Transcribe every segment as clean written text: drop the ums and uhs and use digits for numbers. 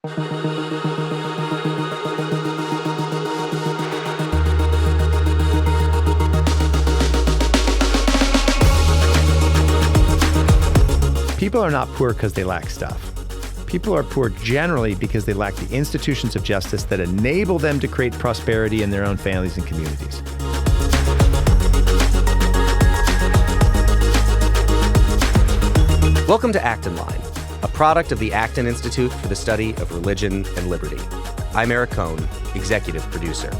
People are not poor because they lack stuff. People are poor generally because they lack the institutions of justice that enable them to create prosperity in their own families and communities. Welcome to Acton Line, a product of the Acton Institute for the Study of Religion and Liberty. I'm Eric Kohn, executive producer.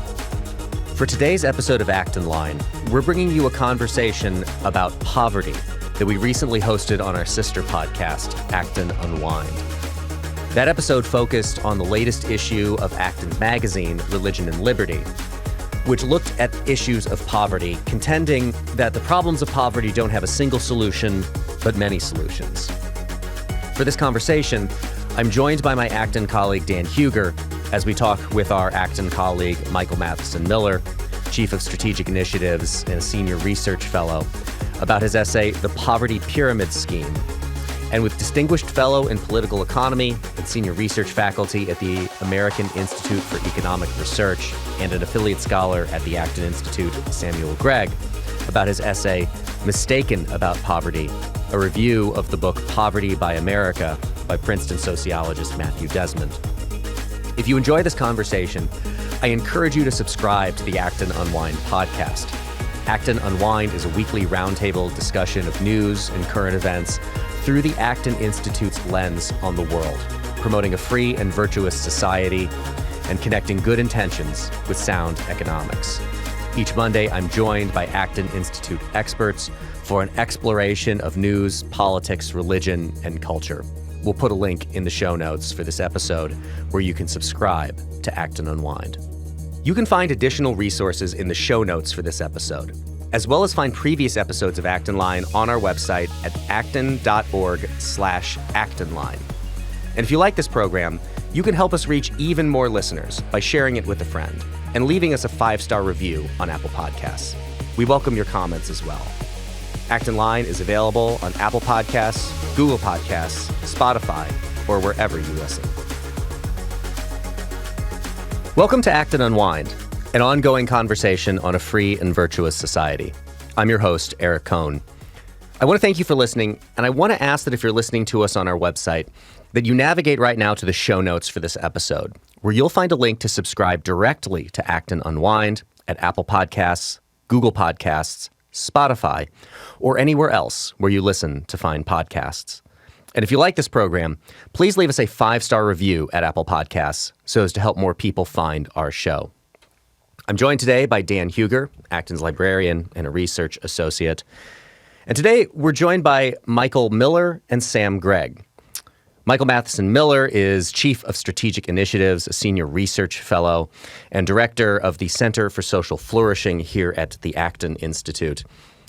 For today's episode of Acton Line, we're bringing you a conversation about poverty that we recently hosted on our sister podcast, Acton Unwind. That episode focused on the latest issue of Acton magazine, Religion and Liberty, which looked at issues of poverty, contending that the problems of poverty don't have a single solution, but many solutions. For this conversation, I'm joined by my Acton colleague, Dan Huger, as we talk with our Acton colleague, Michael Matheson Miller, Chief of Strategic Initiatives and a Senior Research Fellow, about his essay, The Poverty Pyramid Scheme, and with Distinguished Fellow in Political Economy and Senior Research Faculty at the American Institute for Economic Research and an affiliate scholar at the Acton Institute, Samuel Gregg, about his essay, Mistaken About Poverty, a review of the book Poverty by America by Princeton sociologist Matthew Desmond. If you enjoy this conversation, I encourage you to subscribe to the Acton Unwind podcast. Acton Unwind is a weekly roundtable discussion of news and current events through the Acton Institute's lens on the world, promoting a free and virtuous society and connecting good intentions with sound economics. Each Monday, I'm joined by Acton Institute experts for an exploration of news, politics, religion, and culture. We'll put a link in the show notes for this episode where you can subscribe to Acton Unwind. You can find additional resources in the show notes for this episode, as well as find previous episodes of Acton Line on our website at acton.org/actonline. And if you like this program, you can help us reach even more listeners by sharing it with a friend and leaving us a 5-star review on Apple Podcasts. We welcome your comments as well. Acton Line is available on Apple Podcasts, Google Podcasts, Spotify, or wherever you listen. Welcome to Acton Unwind, an ongoing conversation on a free and virtuous society. I'm your host, Eric Kohn. I want to thank you for listening, and I want to ask that if you're listening to us on our website, that you navigate right now to the show notes for this episode, where you'll find a link to subscribe directly to Acton Unwind at Apple Podcasts, Google Podcasts, Spotify, or anywhere else where you listen to find podcasts. And if you like this program, please leave us a 5-star review at Apple Podcasts so as to help more people find our show. I'm joined today by Dan Huger, Acton's librarian and a research associate. And today we're joined by Michael Miller and Sam Gregg. Michael Matheson Miller is Chief of Strategic Initiatives, a Senior Research Fellow, and Director of the Center for Social Flourishing here at the Acton Institute.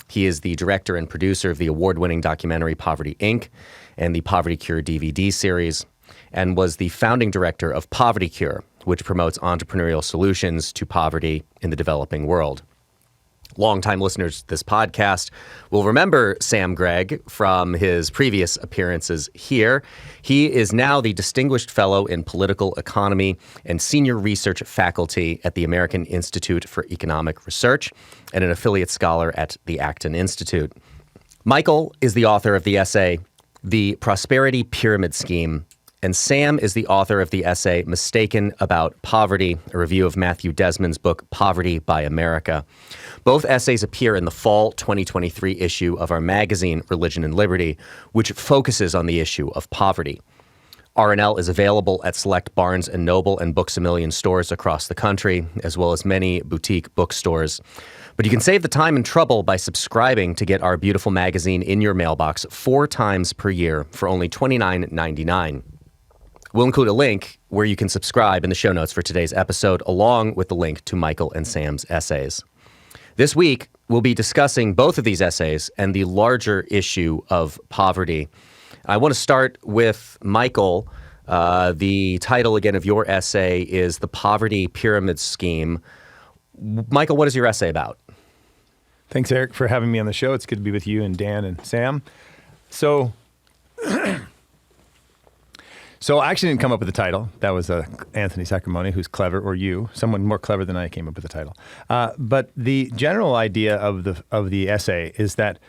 He is the director and producer of the award-winning documentary Poverty, Inc. and the Poverty Cure DVD series, and was the founding director of Poverty Cure, which promotes entrepreneurial solutions to poverty in the developing world. Longtime listeners to this podcast will remember Sam Gregg from his previous appearances here. He is now the Distinguished Fellow in Political Economy and Senior Research Faculty at the American Institute for Economic Research and an affiliate scholar at the Acton Institute. Michael is the author of the essay, The Prosperity Pyramid Scheme, and Sam is the author of the essay Mistaken About Poverty, a review of Matthew Desmond's book Poverty by America. Both essays appear in the fall 2023 issue of our magazine, Religion and Liberty, which focuses on the issue of poverty. R&L is available at select Barnes & Noble and Books A Million stores across the country, as well as many boutique bookstores. But you can save the time and trouble by subscribing to get our beautiful magazine in your mailbox 4 times per year for only $29.99. We'll include a link where you can subscribe in the show notes for today's episode, along with the link to Michael and Sam's essays. This week, we'll be discussing both of these essays and the larger issue of poverty. I want to start with Michael. The title, again, of your essay is The Poverty Pyramid Scheme. Michael, what is your essay about? Thanks, Eric, for having me on the show. It's good to be with you and Dan and Sam. So So I actually didn't come up with the title. That was Anthony Sacramone, who's clever, or you, someone more clever than I came up with the title. But the general idea of the essay is that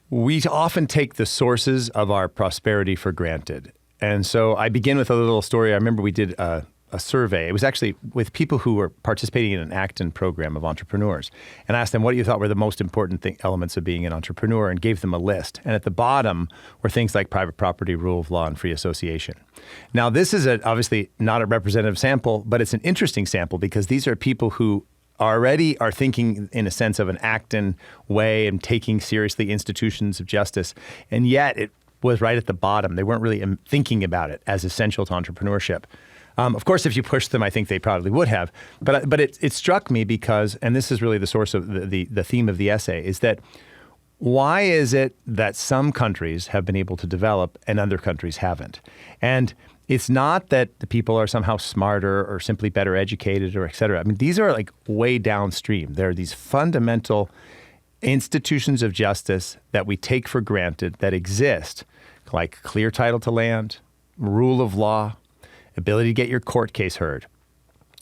we often take the sources of our prosperity for granted. And so I begin with a little story. I remember we did a survey. It was actually with people who were participating in an Acton program of entrepreneurs, and asked them what you thought were the most important elements of being an entrepreneur, and gave them a list. And at the bottom were things like private property, rule of law, and free association. Now, this is obviously not a representative sample, but it's an interesting sample because these are people who already are thinking in a sense of an Acton way and taking seriously institutions of justice, and yet it was right at the bottom. They weren't really thinking about it as essential to entrepreneurship. Of course, if you push them, I think they probably would have. But it struck me because, and this is really the source of the theme of the essay, is that why is it that some countries have been able to develop and other countries haven't? And it's not that the people are somehow smarter or simply better educated or et cetera. I mean, these are like way downstream. There are these fundamental institutions of justice that we take for granted that exist, like clear title to land, rule of law, ability to get your court case heard,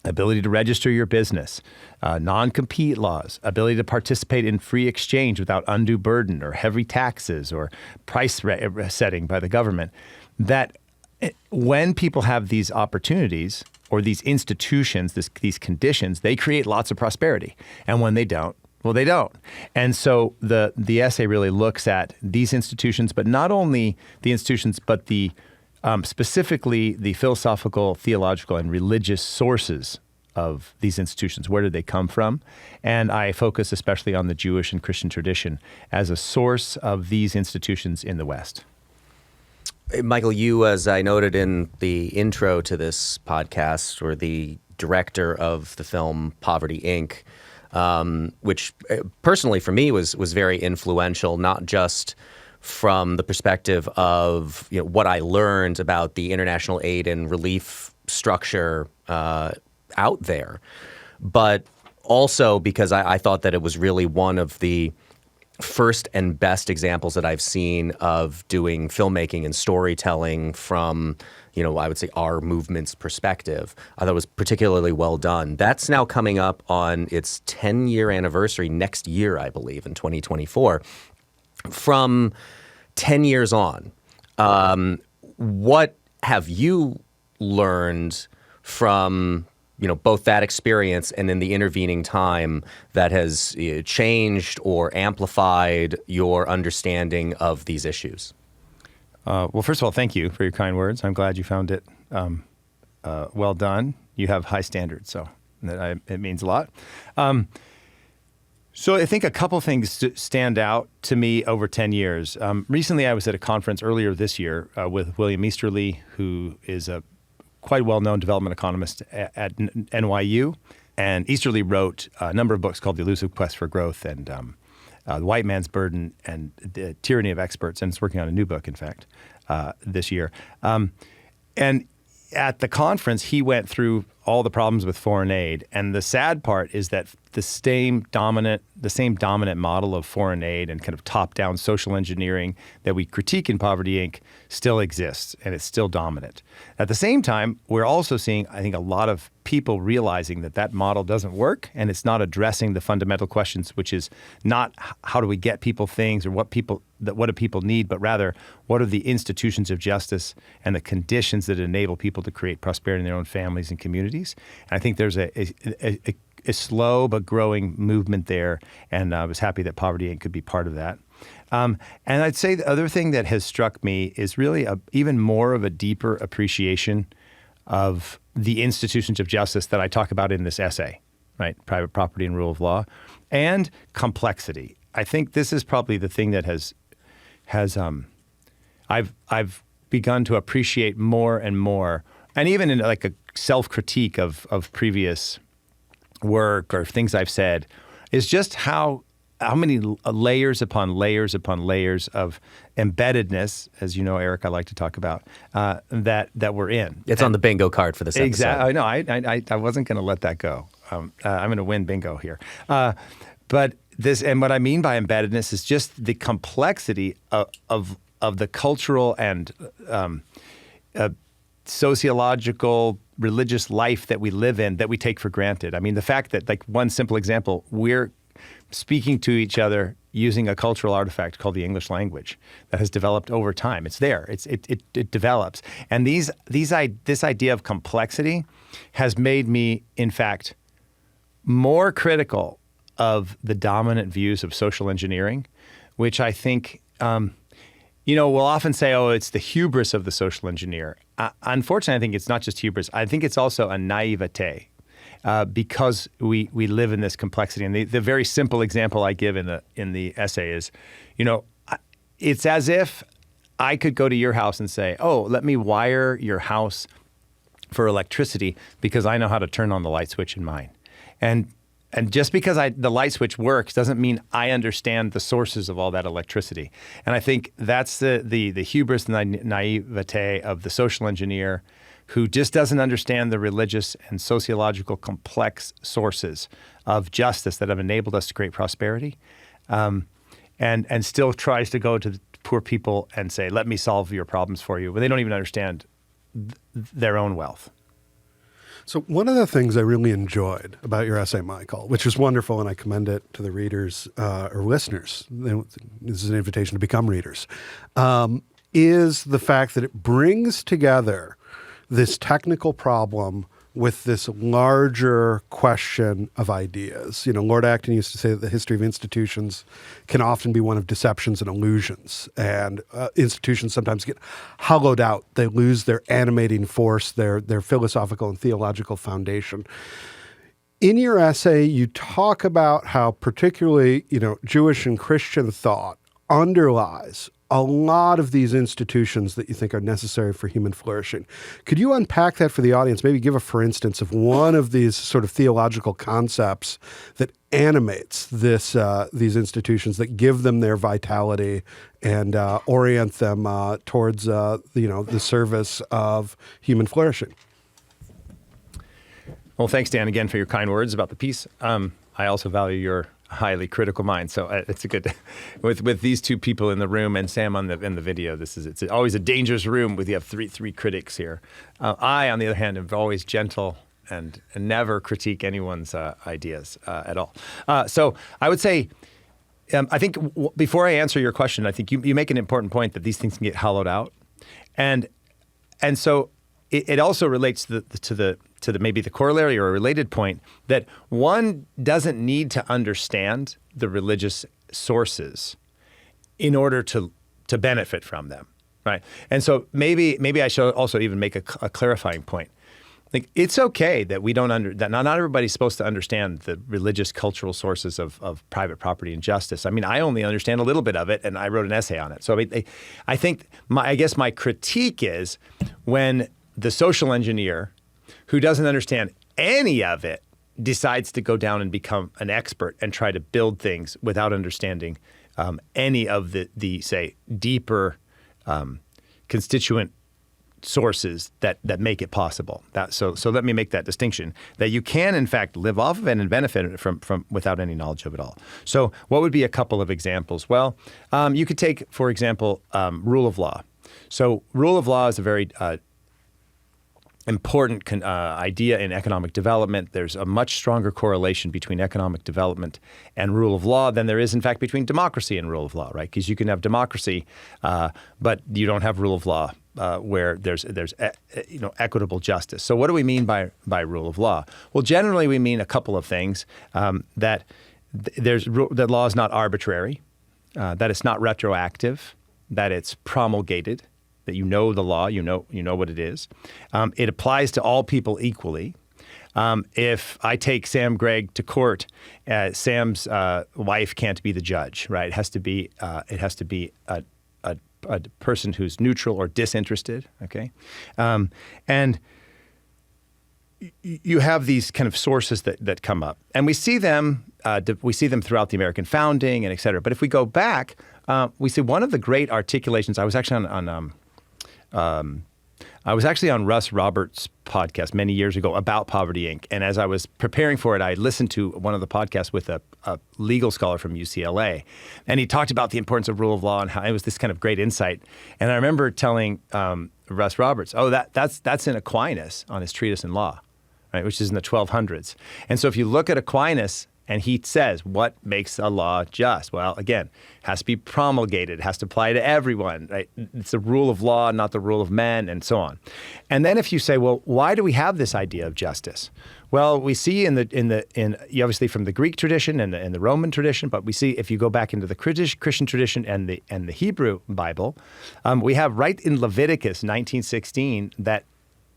ability to register your business, non-compete laws, ability to participate in free exchange without undue burden or heavy taxes or price setting by the government. That when people have these opportunities or these institutions, these conditions, they create lots of prosperity. And when they don't, well, they don't. And so the essay really looks at these institutions, but not only the institutions, but specifically the philosophical, theological, and religious sources of these institutions. Where did they come from? And I focus especially on the Jewish and Christian tradition as a source of these institutions in the West. Michael, you, as I noted in the intro to this podcast, were the director of the film Poverty, Inc., which personally for me was very influential, not just from the perspective of what I learned about the international aid and relief structure out there, but also because I thought that it was really one of the first and best examples that I've seen of doing filmmaking and storytelling from, I would say our movement's perspective. I thought it was particularly well done. That's now coming up on its 10-year anniversary next year, I believe, in 2024. From 10 years on, what have you learned from both that experience and in the intervening time that has changed or amplified your understanding of these issues? Well, first of all, thank you for your kind words. I'm glad you found it well done. You have high standards, so it means a lot. So I think a couple things stand out to me over 10 years. Recently, I was at a conference earlier this year with William Easterly, who is a quite well-known development economist at NYU. And Easterly wrote a number of books called The Elusive Quest for Growth and The White Man's Burden and The Tyranny of Experts. And is working on a new book, in fact, this year. And at the conference, he went through all the problems with foreign aid. And the sad part is that the same dominant model of foreign aid and kind of top-down social engineering that we critique in Poverty, Inc. still exists, and it's still dominant. At the same time, we're also seeing, I think, a lot of people realizing that model doesn't work, and it's not addressing the fundamental questions, which is not how do we get people things or what do people need, but rather what are the institutions of justice and the conditions that enable people to create prosperity in their own families and communities. And I think there's a slow but growing movement there, and I was happy that Poverty Inc. could be part of that. And I'd say the other thing that has struck me is really even more of a deeper appreciation of the institutions of justice that I talk about in this essay, right? Private property and rule of law, and complexity. I think this is probably the thing that I've begun to appreciate more and more, and even in like a self-critique of previous work or things I've said, is just how many layers upon layers upon layers of embeddedness, as you know, Eric, I like to talk about, that we're in. It's on the bingo card for this episode. Exactly. No, I wasn't going to let that go. I'm going to win bingo here. But this, and what I mean by embeddedness is just the complexity of the cultural and sociological, religious life that we live in that we take for granted. I mean, the fact that, like, one simple example, we're speaking to each other using a cultural artifact called the English language that has developed over time. It's there. It develops. And this idea of complexity has made me, in fact, more critical of the dominant views of social engineering, which I think, we'll often say, oh, it's the hubris of the social engineer. Unfortunately, I think it's not just hubris. I think it's also a naivete. Because we live in this complexity. And the very simple example I give in the essay is, it's as if I could go to your house and say, oh, let me wire your house for electricity because I know how to turn on the light switch in mine. And just because the light switch works doesn't mean I understand the sources of all that electricity. And I think that's the hubris and the naivete of the social engineer who just doesn't understand the religious and sociological complex sources of justice that have enabled us to create prosperity, and still tries to go to the poor people and say, let me solve your problems for you, when they don't even understand their own wealth. So one of the things I really enjoyed about your essay, Michael, which is wonderful, and I commend it to the readers or listeners, this is an invitation to become readers, is the fact that it brings together this technical problem with this larger question of ideas. Lord Acton used to say that the history of institutions can often be one of deceptions and illusions. And institutions sometimes get hollowed out. They lose their animating force, their philosophical and theological foundation. In your essay, you talk about how particularly, Jewish and Christian thought underlies a lot of these institutions that you think are necessary for human flourishing. Could you unpack that for the audience? Maybe give a for instance of one of these sort of theological concepts that animates these institutions, that give them their vitality and orient them towards the service of human flourishing. Well, thanks, Dan, again for your kind words about the piece. I also value your highly critical mind. So it's a good, with these two people in the room and Sam in the video, it's always a dangerous room with you have three critics here. I, on the other hand, am always gentle and never critique anyone's ideas at all. So I would say, I think before I answer your question, I think you make an important point that these things can get hollowed out, and so it also relates to the maybe the corollary or a related point that one doesn't need to understand the religious sources in order to benefit from them, right? And so maybe I should also even make a clarifying point. Like, it's okay that we don't that not everybody's supposed to understand the religious cultural sources of private property and justice. I mean, I only understand a little bit of it, and I wrote an essay on it. So I think I guess my critique is when the social engineer who doesn't understand any of it decides to go down and become an expert and try to build things without understanding any of the say deeper constituent sources that make it possible. So let me make that distinction, that you can in fact live off of it and benefit from without any knowledge of it all. So what would be a couple of examples? Well, you could take, for example, rule of law. So rule of law is a very important idea in economic development. There's a much stronger correlation between economic development and rule of law than there is, in fact, between democracy and rule of law, right? Because you can have democracy, but you don't have rule of law where there's equitable justice. So what do we mean by rule of law? Well, generally we mean a couple of things, that law is not arbitrary, that it's not retroactive, that it's promulgated, that you know the law, you know what it is. It applies to all people equally. If I take Gregg to court, Sam's wife can't be the judge, right? It has to be a person who's neutral or disinterested. Okay, and you have these kind of sources that come up, and we see them throughout the American founding and et cetera. But if we go back, we see one of the great articulations. I was actually on I was actually on Russ Roberts' podcast many years ago about Poverty Inc. And as I was preparing for it, I listened to one of the podcasts with a legal scholar from UCLA. And he talked about the importance of rule of law and how it was this kind of great insight. And I remember telling Russ Roberts, that's in Aquinas on his treatise in law, right, which is in the 1200s. And so if you look at Aquinas, and he says, what makes a law just? Well, again, it has to be promulgated, it has to apply to everyone, right? It's the rule of law, not the rule of men, and so on. And then if you say, well, why do we have this idea of justice? Well, we see in obviously from the Greek tradition and the Roman tradition, but we see if you go back into the Christian tradition and the Hebrew Bible, we have right in Leviticus 19:16 that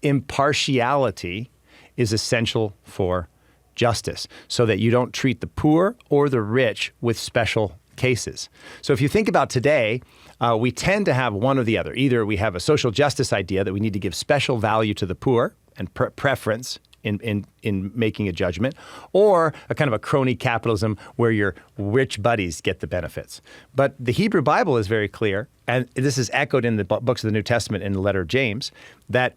impartiality is essential for justice, so that you don't treat the poor or the rich with special cases. So if you think about today, we tend to have one or the other. Either we have a social justice idea that we need to give special value to the poor and preference in making a judgment, or a kind of a crony capitalism where your rich buddies get the benefits. But the Hebrew Bible is very clear, and this is echoed in the books of the New Testament in the letter of James, that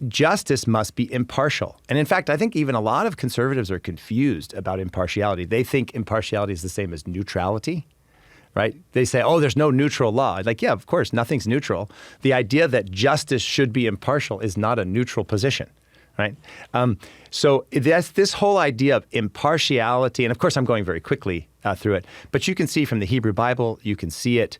justice must be impartial. And in fact, I think even a lot of conservatives are confused about impartiality. They think impartiality is the same as neutrality, right? They say, oh, there's no neutral law. Like, yeah, of course, nothing's neutral. The idea that justice should be impartial is not a neutral position, right? So that's this whole idea of impartiality. And of course, I'm going very quickly through it. But you can see from the Hebrew Bible, you can see it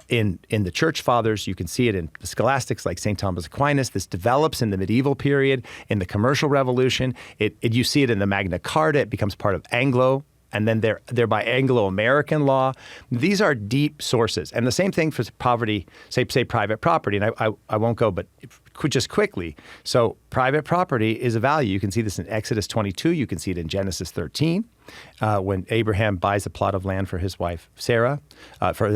in the Church Fathers, you can see it in the scholastics like St. Thomas Aquinas. This develops in the medieval period, in the Commercial Revolution. You see it in the Magna Carta. It becomes part of Anglo, and then thereby Anglo-American law. These are deep sources. And the same thing for poverty, say private property. And I won't go, but just quickly. So private property is a value. You can see this in Exodus 22. You can see it in Genesis 13. When Abraham buys a plot of land for his wife Sarah, for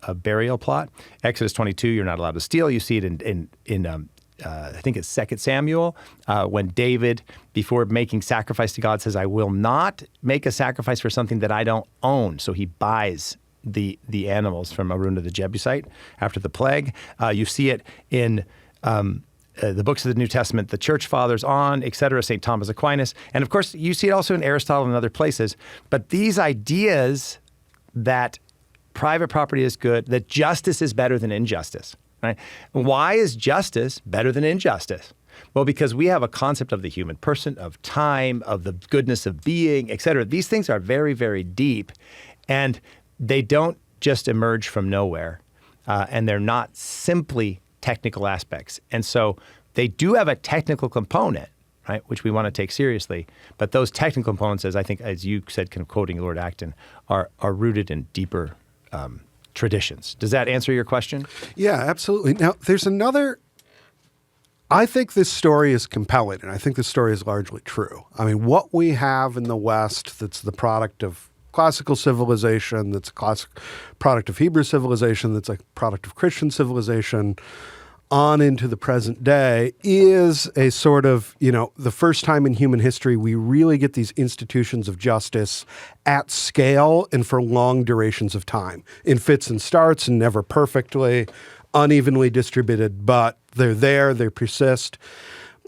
a burial plot. Exodus 22, you're not allowed to steal. You see it in I think it's 2 Samuel, when David, before making sacrifice to God, says, I will not make a sacrifice for something that I don't own. So he buys the animals from Araunah the Jebusite after the plague. You see it in the books of the New Testament, the Church Fathers on, et cetera, St. Thomas Aquinas. And of course, you see it also in Aristotle and other places. But these ideas that private property is good, that justice is better than injustice, right? Why is justice better than injustice? Well, because we have a concept of the human person, of time, of the goodness of being, et cetera. These things are very, very deep, and they don't just emerge from nowhere, and they're not simply technical aspects. And so they do have a technical component, right, which we want to take seriously. But those technical components, as I think, as you said, kind of quoting Lord Acton, are rooted in deeper traditions. Does that answer your question? Yeah, absolutely. Now, there's another. I think this story is compelling, and I think this story is largely true. I mean, what we have in the West that's the product of classical civilization, that's a classic product of Hebrew civilization, that's a product of Christian civilization, on into the present day, is a sort of, the first time in human history we really get these institutions of justice at scale and for long durations of time, in fits and starts and never perfectly, unevenly distributed, but they're there, they persist.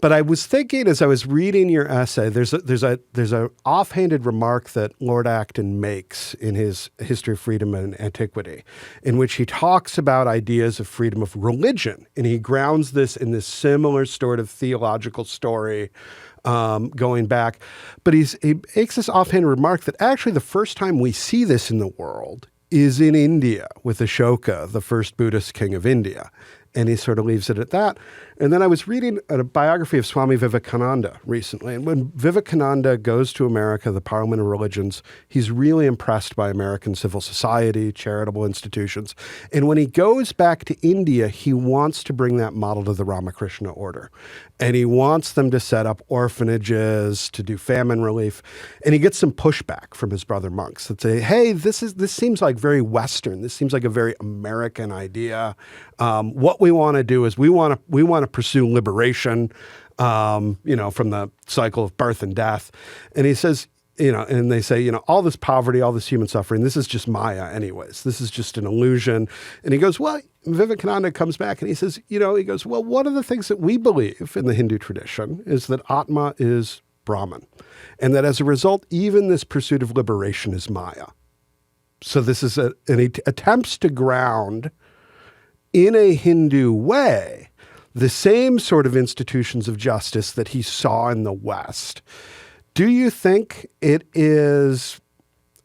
But I was thinking as I was reading your essay, there's a offhanded remark that Lord Acton makes in his History of Freedom and Antiquity, in which he talks about ideas of freedom of religion, and he grounds this in this similar sort of theological story going back. But he makes this offhanded remark that actually the first time we see this in the world is in India with Ashoka, the first Buddhist king of India. And he sort of leaves it at that. And then I was reading a biography of Swami Vivekananda recently. And when Vivekananda goes to America, the Parliament of Religions, he's really impressed by American civil society, charitable institutions. And when he goes back to India, he wants to bring that model to the Ramakrishna order. And he wants them to set up orphanages, to do famine relief. And he gets some pushback from his brother monks that say, hey, this seems like very Western. This seems like a very American idea. What we want to do is we want to pursue liberation, from the cycle of birth and death. And he says, and they say, all this poverty, all this human suffering, this is just Maya anyways. This is just an illusion. And he goes, well, Vivekananda comes back and he says, he goes, well, one of the things that we believe in the Hindu tradition is that Atma is Brahman. And that as a result, even this pursuit of liberation is Maya. So this is and he attempts to ground in a Hindu way the same sort of institutions of justice that he saw in the West. Do you think it is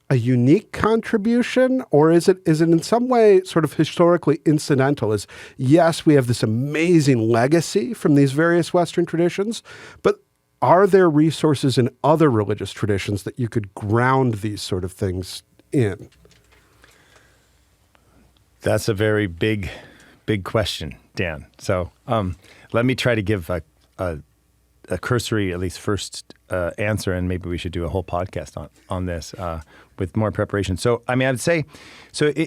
a unique contribution, or is it in some way sort of historically incidental? Yes, we have this amazing legacy from these various Western traditions, but are there resources in other religious traditions that you could ground these sort of things in? That's a very big question, Dan. So let me try to give a cursory, at least first answer, and maybe we should do a whole podcast on this with more preparation. So, I would say,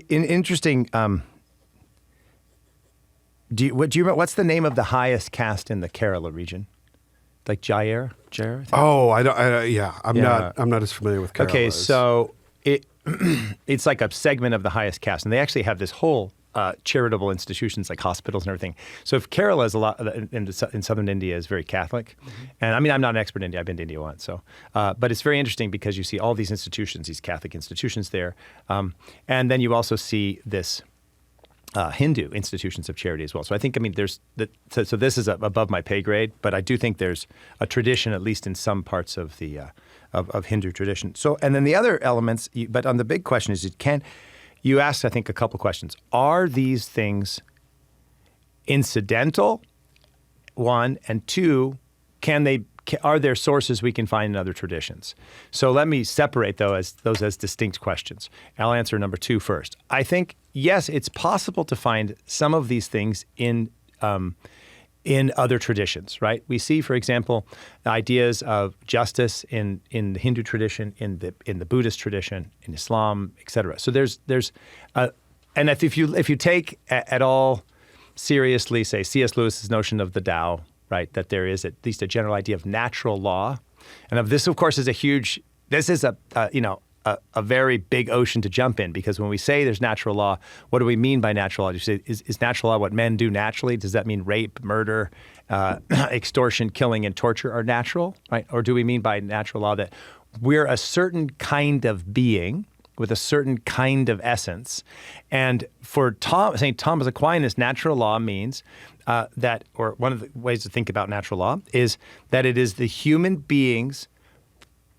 interesting. What's the name of the highest caste in the Kerala region? Like AIER? Oh, I'm not as familiar with Kerala. Okay, so it's like a segment of the highest caste, and they actually have this whole charitable institutions like hospitals and everything. So if Kerala is a lot in southern India is very Catholic, and I'm not an expert in India. I've been to India once, but it's very interesting because you see all these institutions, these Catholic institutions there, and then you also see this Hindu institutions of charity as well. So I think so this is above my pay grade, but I do think there's a tradition, at least in some parts of the of Hindu tradition. So and then the other elements, but on the big question is you asked, I think, a couple questions. Are these things incidental, one, and two, are there sources we can find in other traditions? So let me separate those as distinct questions. I'll answer number two first. I think, yes, it's possible to find some of these things in other traditions, right? We see, for example, ideas of justice in the Hindu tradition, in the Buddhist tradition, in Islam, et cetera. So there's and if you take at all seriously, say, C.S. Lewis's notion of the Tao, right, that there is at least a general idea of natural law, and of this, of course, is a very big ocean to jump in, because when we say there's natural law, what do we mean by natural law? Do you say, is natural law what men do naturally? Does that mean rape, murder, extortion, killing, and torture are natural, right? Or do we mean by natural law that we're a certain kind of being with a certain kind of essence? And for St. Thomas Aquinas, natural law means that, or one of the ways to think about natural law is that it is the human being's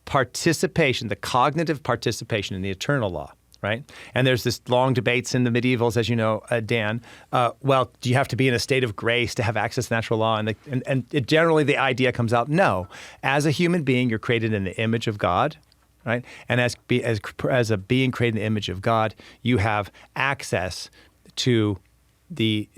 participation, the cognitive participation in the eternal law, right? And there's this long debates in the medievals, as you know, Dan. Well, do you have to be in a state of grace to have access to natural law? And generally the idea comes out, no. As a human being, you're created in the image of God, right? And as a being created in the image of God, you have access to the,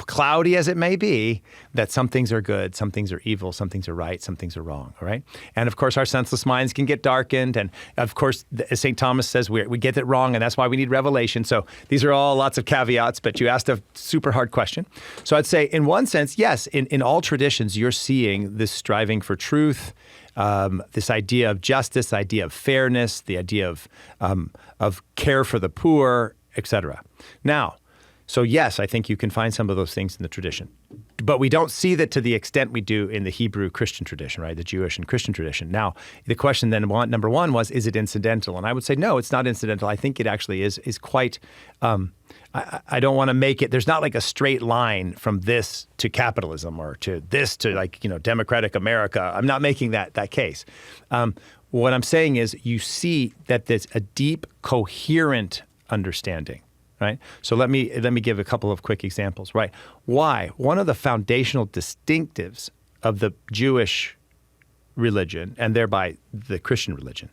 cloudy as it may be, that some things are good, some things are evil, some things are right, some things are wrong, all right? And of course, our senseless minds can get darkened. And of course, as St. Thomas says, we get it wrong, and that's why we need revelation. So these are all lots of caveats, but you asked a super hard question. So I'd say, in one sense, yes, in all traditions, you're seeing this striving for truth, this idea of justice, idea of fairness, the idea of care for the poor, etc. Now, so yes, I think you can find some of those things in the tradition. But we don't see that to the extent we do in the Hebrew Christian tradition, right? The Jewish and Christian tradition. Now, the question then, number one was, is it incidental? And I would say, no, it's not incidental. I think it actually is quite, I don't want to make it, there's not like a straight line from this to capitalism or to this to democratic America. I'm not making that case. What I'm saying is you see that there's a deep, coherent understanding. Right. So let me give a couple of quick examples. Right. Why? One of the foundational distinctives of the Jewish religion, and thereby the Christian religion,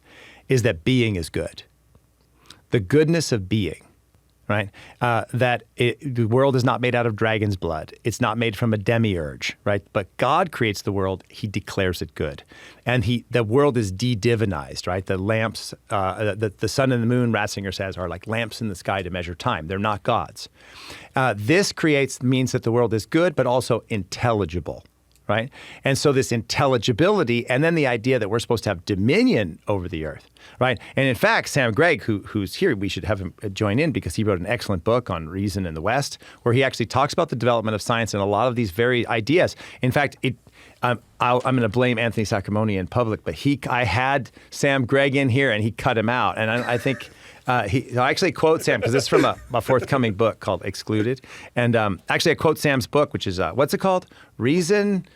is that being is good. The goodness of being. Right. The world is not made out of dragon's blood. It's not made from a demiurge. Right. But God creates the world. He declares it good. And the world is de-divinized. Right. The lamps, the sun and the moon, Ratzinger says, are like lamps in the sky to measure time. They're not gods. This means that the world is good, but also intelligible. right? And so this intelligibility, and then the idea that we're supposed to have dominion over the earth, right? And in fact, Sam Gregg, who's here, we should have him join in because he wrote an excellent book on reason in the West, where he actually talks about the development of science and a lot of these very ideas. In fact, I'm going to blame Anthony Sacramone in public, but I had Sam Gregg in here and he cut him out. And I think I actually quote Sam, because this is from a forthcoming book called Excluded. And actually I quote Sam's book, which is, what's it called? Reason,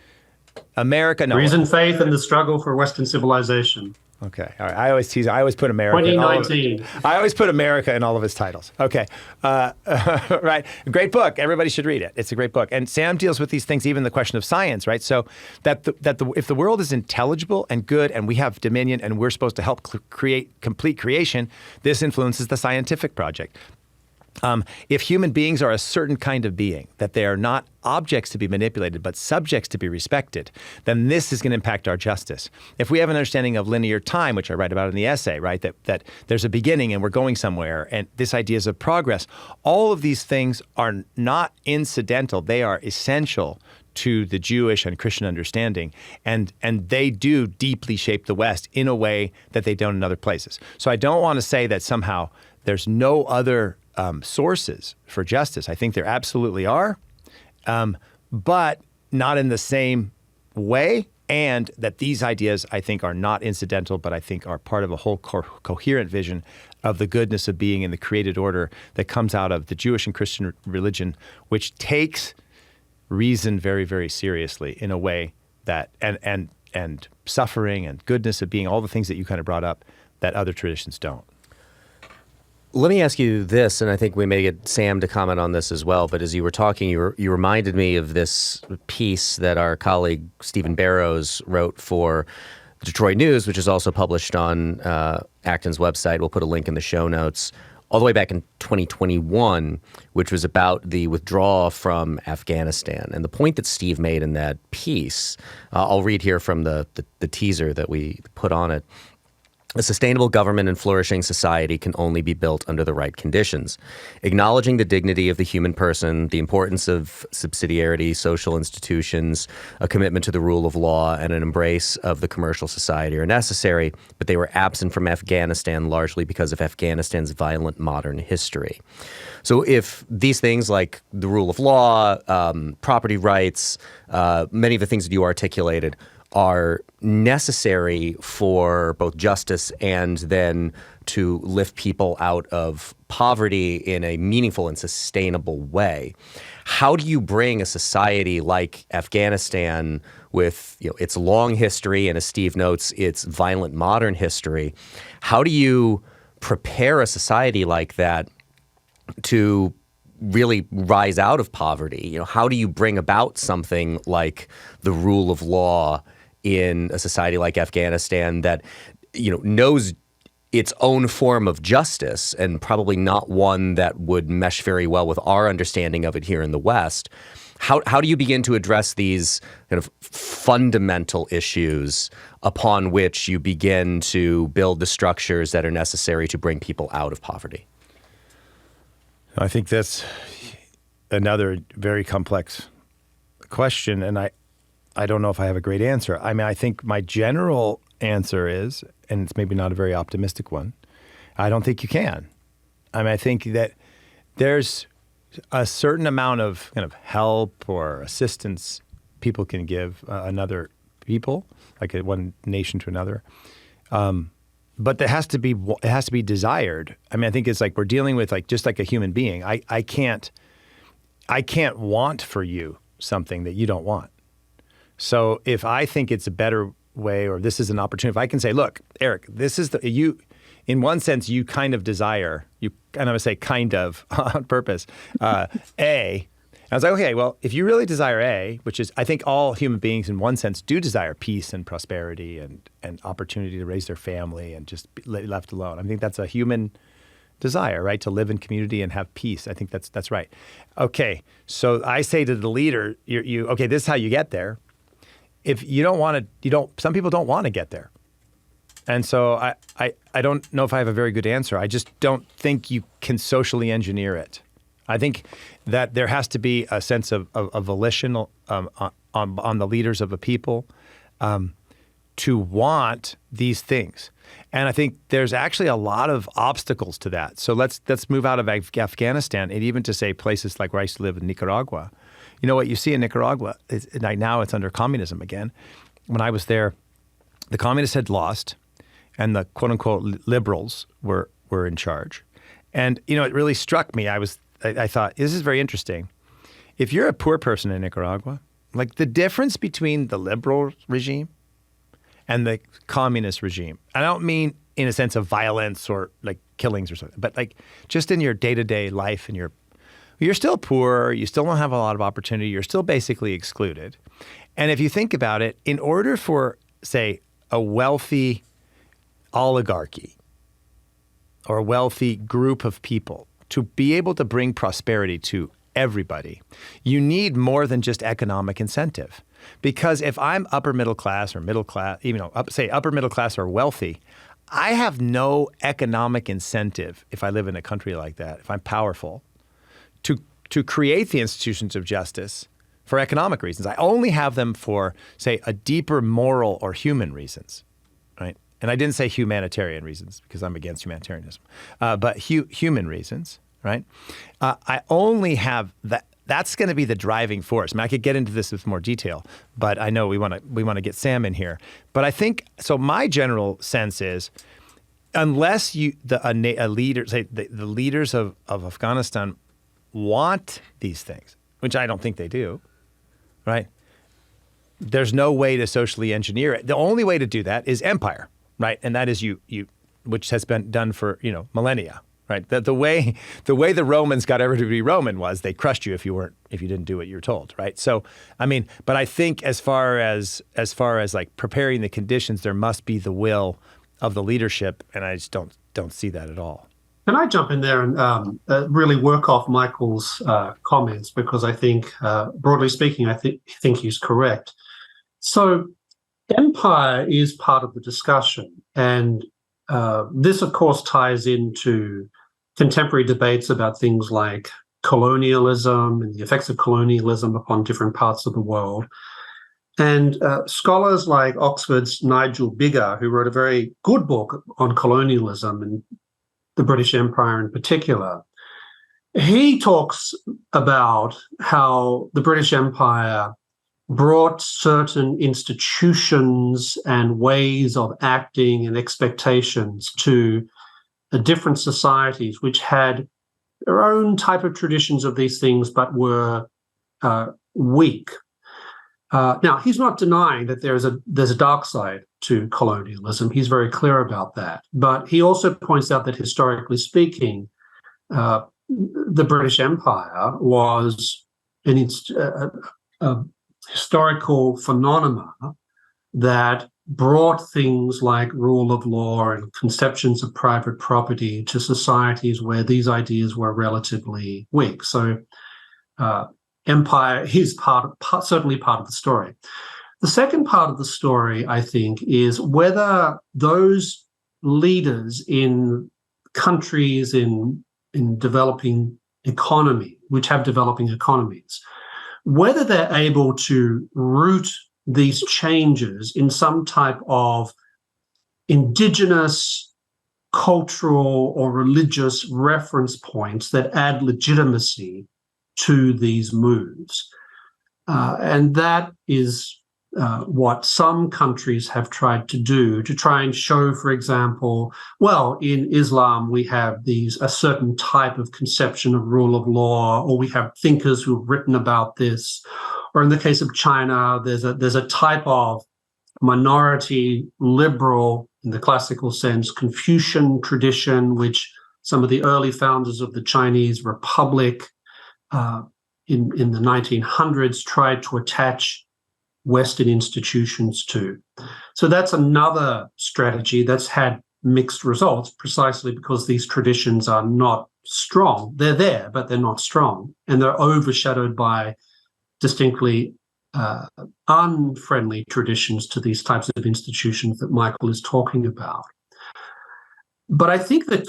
America. No. Reason, Faith, and the Struggle for Western Civilization. Okay. All right. I always tease. I always put America. 2019. I always put America in all of his titles. Okay. Right. Great book. Everybody should read it. It's a great book. And Sam deals with these things, even the question of science, right? So if the world is intelligible and good, and we have dominion, and we're supposed to help create complete creation, this influences the scientific project. If human beings are a certain kind of being, that they are not objects to be manipulated, but subjects to be respected, then this is going to impact our justice. If we have an understanding of linear time, which I write about in the essay, right, that there's a beginning and we're going somewhere, and this ideas of progress, all of these things are not incidental. They are essential to the Jewish and Christian understanding, and they do deeply shape the West in a way that they don't in other places. So I don't want to say that somehow there's no other sources for justice. I think there absolutely are, but not in the same way, and that these ideas, I think, are not incidental, but I think are part of a whole coherent vision of the goodness of being in the created order that comes out of the Jewish and Christian religion, which takes reason very, very seriously in a way that, and suffering and goodness of being, all the things that you kind of brought up, that other traditions don't. Let me ask you this, and I think we may get Sam to comment on this as well, but as you were talking, you reminded me of this piece that our colleague Stephen Barrows wrote for the Detroit News, which is also published on Acton's website. We'll put a link in the show notes, all the way back in 2021, which was about the withdrawal from Afghanistan. And the point that Steve made in that piece, I'll read here from the teaser that we put on it. A sustainable government and flourishing society can only be built under the right conditions. Acknowledging the dignity of the human person, the importance of subsidiarity, social institutions, a commitment to the rule of law, and an embrace of the commercial society are necessary, but they were absent from Afghanistan largely because of Afghanistan's violent modern history. So if these things like the rule of law, property rights, many of the things that you articulated are necessary for both justice and then to lift people out of poverty in a meaningful and sustainable way. How do you bring a society like Afghanistan with its long history and, as Steve notes, its violent modern history, how do you prepare a society like that to really rise out of poverty? How do you bring about something like the rule of law in a society like Afghanistan that, knows its own form of justice, and probably not one that would mesh very well with our understanding of it here in the West? How do you begin to address these kind of fundamental issues upon which you begin to build the structures that are necessary to bring people out of poverty? I think that's another very complex question, and I don't know if I have a great answer. I mean, I think my general answer is, and it's maybe not a very optimistic one, I don't think you can. I mean, I think that there's a certain amount of kind of help or assistance people can give another people, like one nation to another. But it has to be desired. I mean, I think it's like we're dealing with just like a human being. I can't want for you something that you don't want. So if I think it's a better way, or this is an opportunity, if I can say, look, Eric, this is in one sense, you kind of desire, and I'm going to say kind of on purpose, A. And I was like, okay, well, if you really desire A, which is, I think all human beings in one sense do desire peace and prosperity and opportunity to raise their family and just be left alone. I think that's a human desire, right? To live in community and have peace. I think that's right. Okay, so I say to the leader, okay, this is how you get there. If you don't want to, some people don't want to get there. And so I don't know if I have a very good answer. I just don't think you can socially engineer it. I think that there has to be a sense of volition on the leaders of a people to want these things. And I think there's actually a lot of obstacles to that. So let's move out of Afghanistan and even to say places like where I used to live in Nicaragua. You know what you see in Nicaragua is like now it's under communism again. When I was there, the communists had lost, and the quote unquote liberals were in charge. And you know, it really struck me. I thought this is very interesting. If you're a poor person in Nicaragua, like the difference between the liberal regime and the communist regime, I don't mean in a sense of violence or like killings or something, but like just in your day-to-day life and you're still poor, you still don't have a lot of opportunity, you're still basically excluded. And if you think about it, in order for, say, a wealthy oligarchy or a wealthy group of people to be able to bring prosperity to everybody, you need more than just economic incentive. Because if I'm upper middle class or middle class, say upper middle class or wealthy, I have no economic incentive if I live in a country like that, if I'm powerful, to create the institutions of justice for economic reasons. I only have them for, say, a deeper moral or human reasons, right? And I didn't say humanitarian reasons because I'm against humanitarianism, but human reasons, right? I only have that. That's going to be the driving force. I mean, I could get into this with more detail, but I know we want to get Sam in here. But I think so. My general sense is, unless the leaders of Afghanistan want these things, which I don't think they do, right? There's no way to socially engineer it. The only way to do that is empire, right? And that is you, which has been done for millennia. Right. The way the Romans got everybody to be Roman was they crushed you if you didn't do what you were told. Right. So I mean, but I think as far as like preparing the conditions, there must be the will of the leadership, and I just don't see that at all. Can I jump in there and really work off Michael's comments, because I think, broadly speaking, I think he's correct. So empire is part of the discussion, and this, of course, ties into contemporary debates about things like colonialism and the effects of colonialism upon different parts of the world. And scholars like Oxford's Nigel Biggar, who wrote a very good book on colonialism and the British Empire in particular, he talks about how the British Empire brought certain institutions and ways of acting and expectations to different societies which had their own type of traditions of these things but were weak. Now, he's not denying that there's a dark side to colonialism. He's very clear about that. But he also points out that historically speaking, the British Empire was a historical phenomena that brought things like rule of law and conceptions of private property to societies where these ideas were relatively weak. So empire is certainly part of the story. The second part of the story, I think, is whether those leaders in countries in developing economy, which have developing economies, whether they're able to root these changes in some type of indigenous, cultural, or religious reference points that add legitimacy to these moves. And that is what some countries have tried to do, to try and show, for example, well, in Islam, we have a certain type of conception of rule of law, or we have thinkers who've written about this. Or in the case of China, there's a type of minority liberal, in the classical sense, Confucian tradition, which some of the early founders of the Chinese Republic in the 1900s tried to attach Western institutions to. So that's another strategy that's had mixed results, precisely because these traditions are not strong. They're there, but they're not strong, and they're overshadowed by distinctly unfriendly traditions to these types of institutions that Michael is talking about. But I think that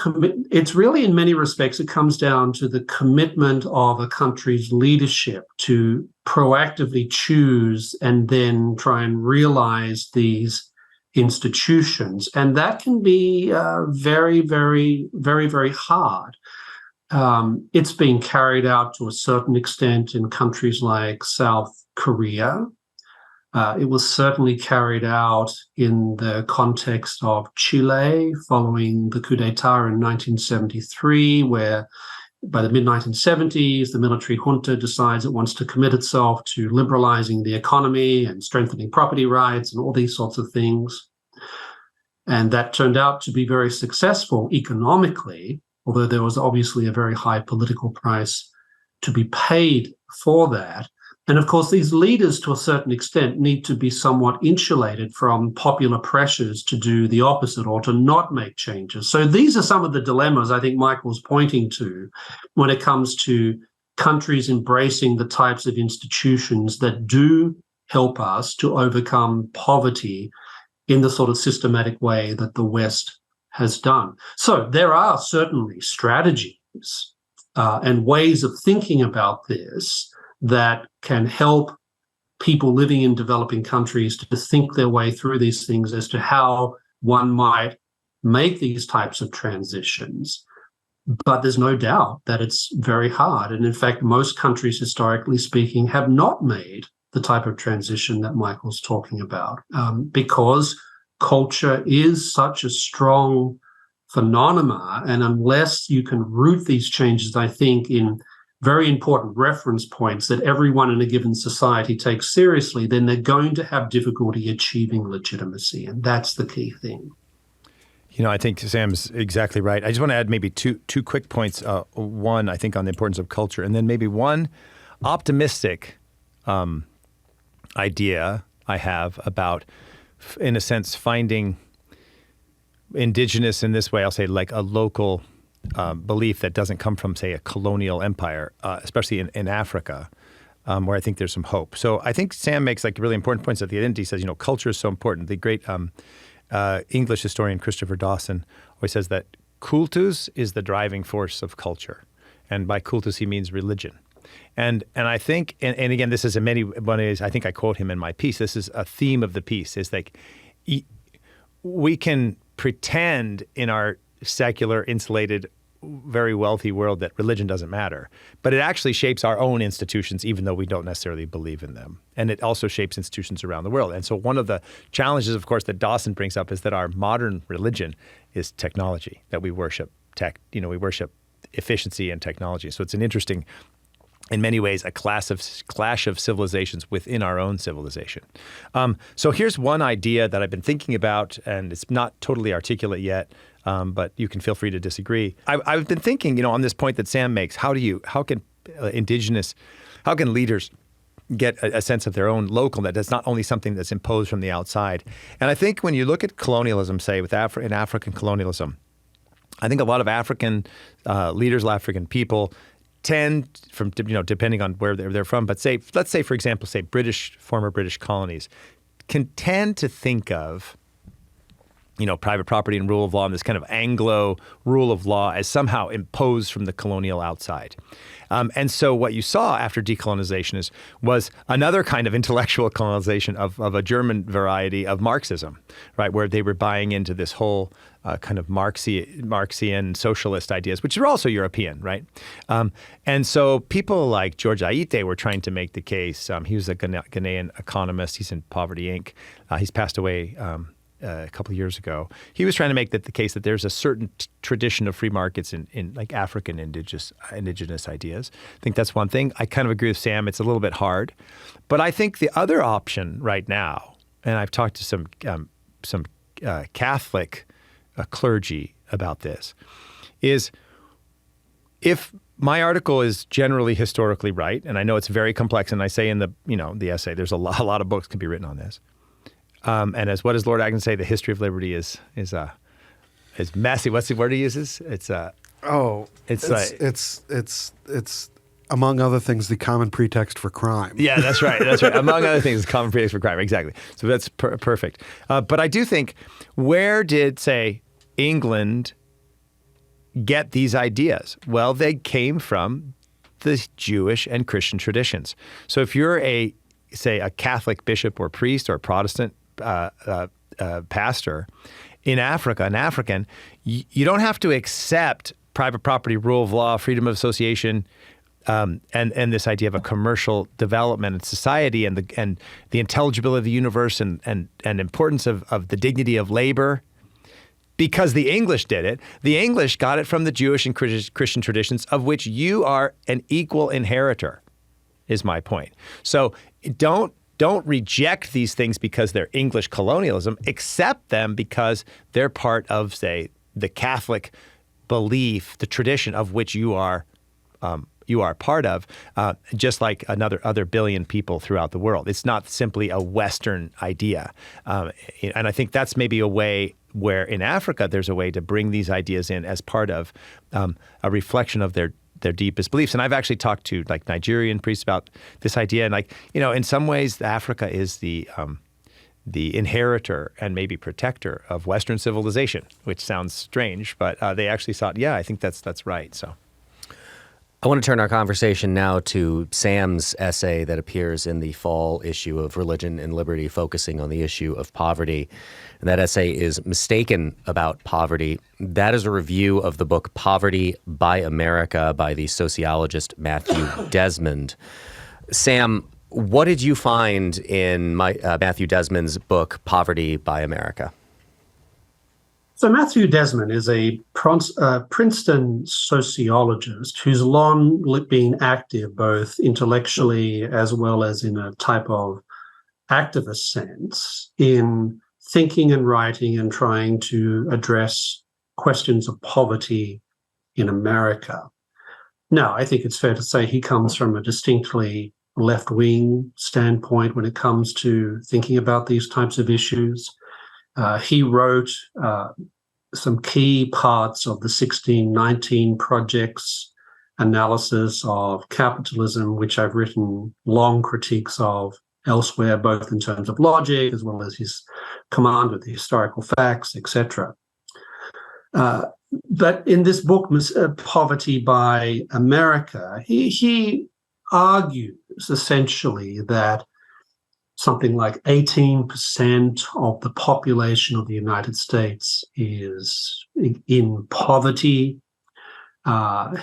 it's really, in many respects, it comes down to the commitment of a country's leadership to proactively choose and then try and realize these institutions. And that can be very, very, very, very hard. It's being carried out to a certain extent in countries like South Korea. It was certainly carried out in the context of Chile following the coup d'etat in 1973, where by the mid-1970s, the military junta decides it wants to commit itself to liberalizing the economy and strengthening property rights and all these sorts of things. And that turned out to be very successful economically, although there was obviously a very high political price to be paid for that. And of course, these leaders, to a certain extent, need to be somewhat insulated from popular pressures to do the opposite or to not make changes. So these are some of the dilemmas I think Michael's pointing to when it comes to countries embracing the types of institutions that do help us to overcome poverty in the sort of systematic way that the West has done. So there are certainly strategies and ways of thinking about this that can help people living in developing countries to think their way through these things as to how one might make these types of transitions. But there's no doubt that it's very hard. And in fact, most countries, historically speaking, have not made the type of transition that Michael's talking about because culture is such a strong phenomena. And unless you can root these changes, I think, in very important reference points that everyone in a given society takes seriously, then they're going to have difficulty achieving legitimacy. And that's the key thing. You know, I think Sam's exactly right. I just want to add maybe two quick points. One, I think, on the importance of culture, and then maybe one optimistic idea I have about, in a sense, finding indigenous in this way, I'll say like a local belief that doesn't come from, say, a colonial empire, especially in Africa, where I think there's some hope. So I think Sam makes like really important points at the end. He says, you know, culture is so important. The great English historian Christopher Dawson always says that cultus is the driving force of culture. And by cultus, he means religion. And I think, and again, this is in many ways, I think I quote him in my piece, this is a theme of the piece, is like we can pretend in our secular, insulated, very wealthy world that religion doesn't matter. But it actually shapes our own institutions, even though we don't necessarily believe in them. And it also shapes institutions around the world. And so one of the challenges, of course, that Dawson brings up is that our modern religion is technology, that we worship tech, you know, we worship efficiency and technology. So it's an interesting, in many ways, a clash of civilizations within our own civilization. So here's one idea that I've been thinking about, and it's not totally articulate yet, but you can feel free to disagree. I've been thinking, you know, on this point that Sam makes, how can leaders get a sense of their own local, that it's not only something that's imposed from the outside. And I think when you look at colonialism, say, in African colonialism, I think a lot of African leaders, African people, tend, from, you know, depending on where they're from, but let's say, for example, say former British colonies, can tend to think of, you know, private property and rule of law and this kind of Anglo rule of law as somehow imposed from the colonial outside. And so what you saw after decolonization was another kind of intellectual colonization of a German variety of Marxism, right, where they were buying into this whole kind of Marxian socialist ideas, which are also European, right? And so people like George Aite were trying to make the case. He was a Ghanaian economist. He's in Poverty Inc. He's passed away a couple of years ago. He was trying to make the case that there's a certain tradition of free markets in like African indigenous ideas. I think that's one thing. I kind of agree with Sam. It's a little bit hard. But I think the other option right now, and I've talked to some Catholic clergy about this, is if my article is generally historically right, and I know it's very complex, and I say in the essay, there's a lot of books can be written on this. And as what does Lord Acton say? The history of liberty is messy. What's the word he uses? It's among other things the common pretext for crime. Yeah, that's right. That's right. Among other things, the common pretext for crime. Exactly. So that's perfect. But I do think, where did, say, England get these ideas? Well, they came from the Jewish and Christian traditions. So if you're say a Catholic bishop or priest or Protestant pastor in Africa, an African, you don't have to accept private property, rule of law, freedom of association, and this idea of a commercial development in society and the intelligibility of the universe and importance of the dignity of labor. Because the English did it. The English got it from the Jewish and Christian traditions, of which you are an equal inheritor, is my point. So don't reject these things because they're English colonialism. Accept them because they're part of, say, the Catholic belief, the tradition of which you are part of, just like other billion people throughout the world. It's not simply a Western idea. And I think that's maybe a way where in Africa there's a way to bring these ideas in as part of a reflection of their deepest beliefs. And I've actually talked to like Nigerian priests about this idea. And in some ways, Africa is the inheritor and maybe protector of Western civilization, which sounds strange, but they actually thought, yeah, I think that's right. So I want to turn our conversation now to Sam's essay that appears in the fall issue of Religion and Liberty, focusing on the issue of poverty. And that essay is Mistaken About Poverty. That is a review of the book Poverty by America by the sociologist Matthew Desmond. Sam, what did you find in Matthew Desmond's book Poverty by America? So Matthew Desmond is a Princeton sociologist who's long been active both intellectually as well as in a type of activist sense in thinking and writing and trying to address questions of poverty in America. Now, I think it's fair to say he comes from a distinctly left-wing standpoint when it comes to thinking about these types of issues. He wrote some key parts of the 1619 Project's analysis of capitalism, which I've written long critiques of elsewhere, both in terms of logic as well as his command of the historical facts, etc. But in this book, Poverty by America, he argues essentially that something like 18% of the population of the United States is in poverty.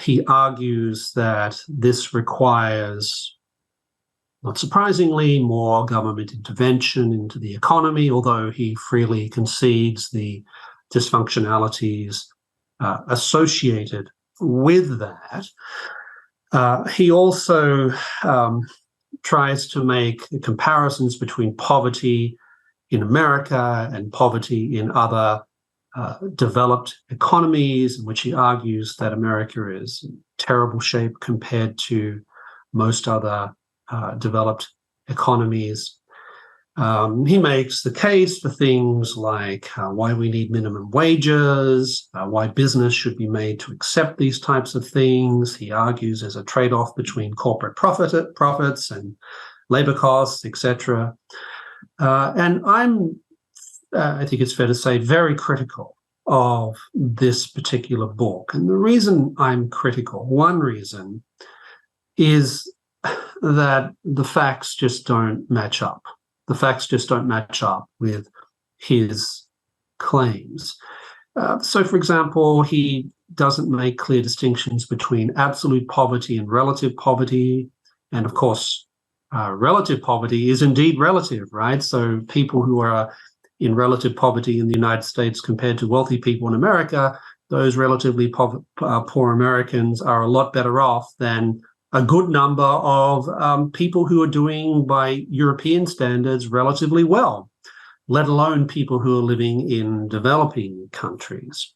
He argues that this requires, not surprisingly, more government intervention into the economy, although he freely concedes the dysfunctionalities associated with that. He also tries to make comparisons between poverty in America and poverty in other developed economies, in which he argues that America is in terrible shape compared to most other developed economies. He makes the case for things like why we need minimum wages, why business should be made to accept these types of things. He argues there's a trade-off between corporate profits and labor costs, etc. And I think it's fair to say, very critical of this particular book. And the reason I'm critical, one reason, is that the facts just don't match up. The facts just don't match up with his claims. So, for example, he doesn't make clear distinctions between absolute poverty and relative poverty. And of course, relative poverty is indeed relative, right? So people who are in relative poverty in the United States compared to wealthy people in America, those relatively poor Americans are a lot better off than a good number of people who are doing, by European standards, relatively well, let alone people who are living in developing countries.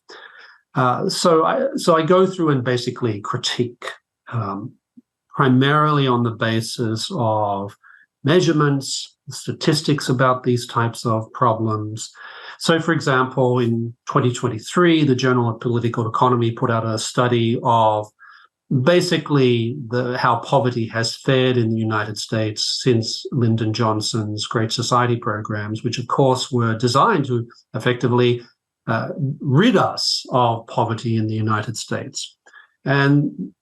So I go through and basically critique primarily on the basis of measurements, statistics about these types of problems. So, for example, in 2023, the Journal of Political Economy put out a study of basically how poverty has fared in the United States since Lyndon Johnson's Great Society programs, which of course were designed to effectively rid us of poverty in the United States. And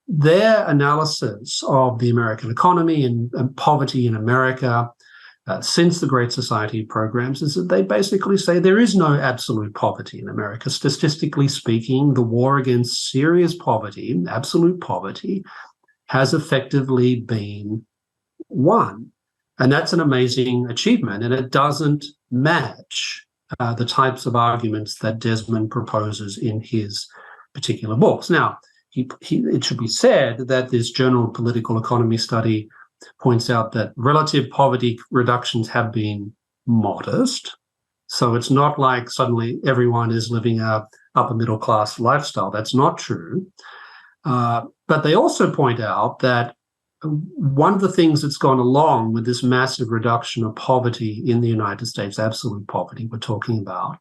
their analysis of the American economy and poverty in America since the Great Society programs is that they basically say there is no absolute poverty in America. Statistically speaking, the war against serious poverty, absolute poverty, has effectively been won. And that's an amazing achievement, and it doesn't match the types of arguments that Desmond proposes in his particular books. Now, it should be said that this Journal of Political Economy study points out that relative poverty reductions have been modest. So it's not like suddenly everyone is living a upper middle class lifestyle. That's not true. But they also point out that one of the things that's gone along with this massive reduction of poverty in the United States, absolute poverty we're talking about,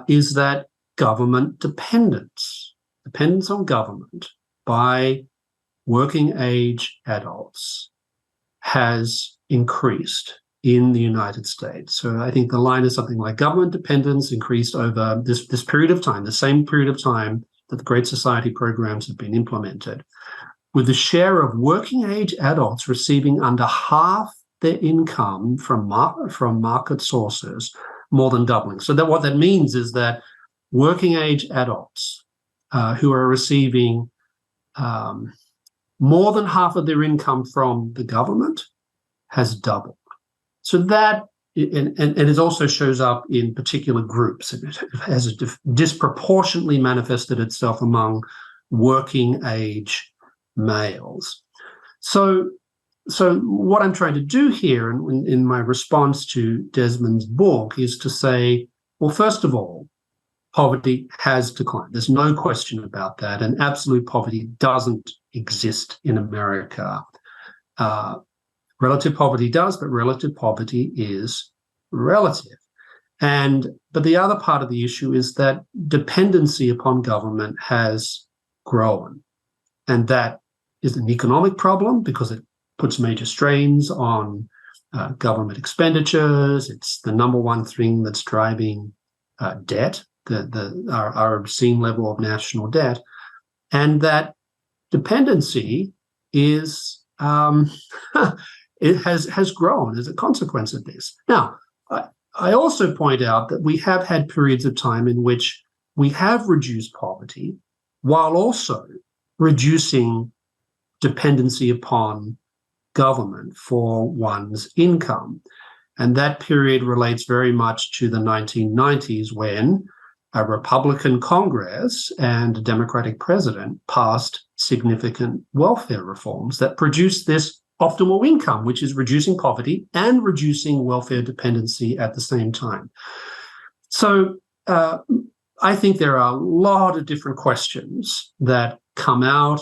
is that government dependence on government by working age adults has increased in the United States. So I think the line is something like government dependence increased over this period of time, the same period of time that the Great Society programs have been implemented, with the share of working age adults receiving under half their income from market sources more than doubling. So that what that means is that working age adults who are receiving more than half of their income from the government has doubled. So that, and it also shows up in particular groups. It has disproportionately manifested itself among working age males. So what I'm trying to do here in my response to Desmond's book is to say, well, first of all, poverty has declined. There's no question about that. And absolute poverty doesn't exist in America. Relative poverty does, but relative poverty is relative. But the other part of the issue is that dependency upon government has grown. And that is an economic problem because it puts major strains on government expenditures. It's the number one thing that's driving debt, our obscene level of national debt. And that dependency is it has grown as a consequence of this. Now, I also point out that we have had periods of time in which we have reduced poverty while also reducing dependency upon government for one's income. And that period relates very much to the 1990s when a Republican Congress and a Democratic president passed significant welfare reforms that produced this optimal income, which is reducing poverty and reducing welfare dependency at the same time. So I think there are a lot of different questions that come out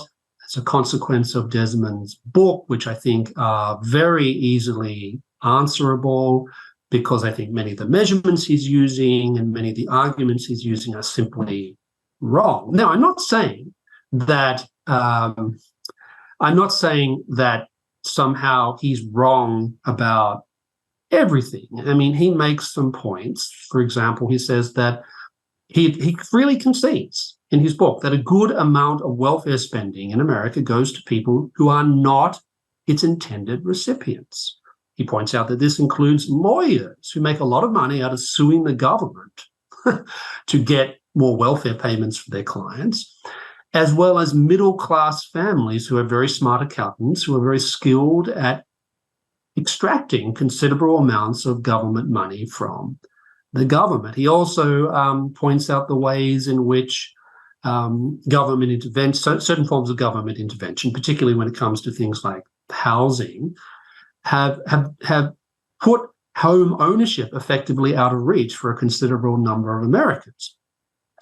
as a consequence of Desmond's book, which I think are very easily answerable, because I think many of the measurements he's using and many of the arguments he's using are simply wrong. Now, I'm not saying that somehow he's wrong about everything. I mean, he makes some points. For example, he says that he freely concedes in his book that a good amount of welfare spending in America goes to people who are not its intended recipients. He points out that this includes lawyers who make a lot of money out of suing the government to get more welfare payments for their clients, as well as middle-class families who are very smart accountants, who are very skilled at extracting considerable amounts of government money from the government. He also points out the ways in which government intervention, certain forms of government intervention, particularly when it comes to things like housing, have put home ownership effectively out of reach for a considerable number of Americans.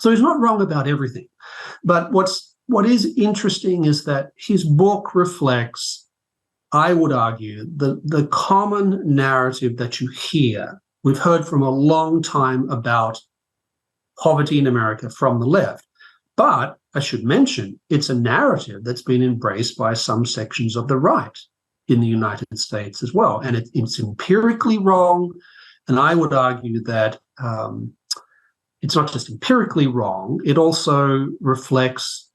So he's not wrong about everything. But what is interesting is that his book reflects, I would argue, the common narrative that you hear. We've heard from a long time about poverty in America from the left. But I should mention, it's a narrative that's been embraced by some sections of the right in the United States as well. And it's empirically wrong. And I would argue that it's not just empirically wrong, it also reflects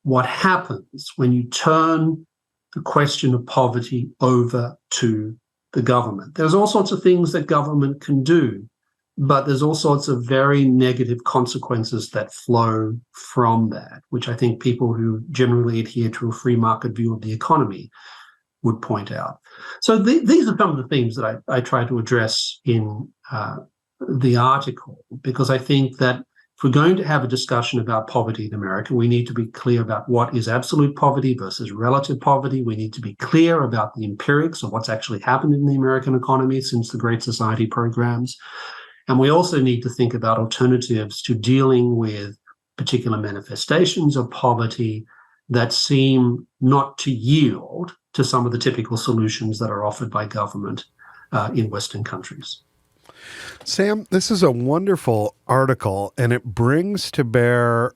what happens when you turn the question of poverty over to the government. There's all sorts of things that government can do, but there's all sorts of very negative consequences that flow from that, which I think people who generally adhere to a free market view of the economy would point out. So these are some of the themes that I try to address in the article, because I think that if we're going to have a discussion about poverty in America, we need to be clear about what is absolute poverty versus relative poverty. We need to be clear about the empirics of what's actually happened in the American economy since the Great Society programs. And we also need to think about alternatives to dealing with particular manifestations of poverty that seem not to yield to some of the typical solutions that are offered by government in Western countries. Sam, this is a wonderful article, and it brings to bear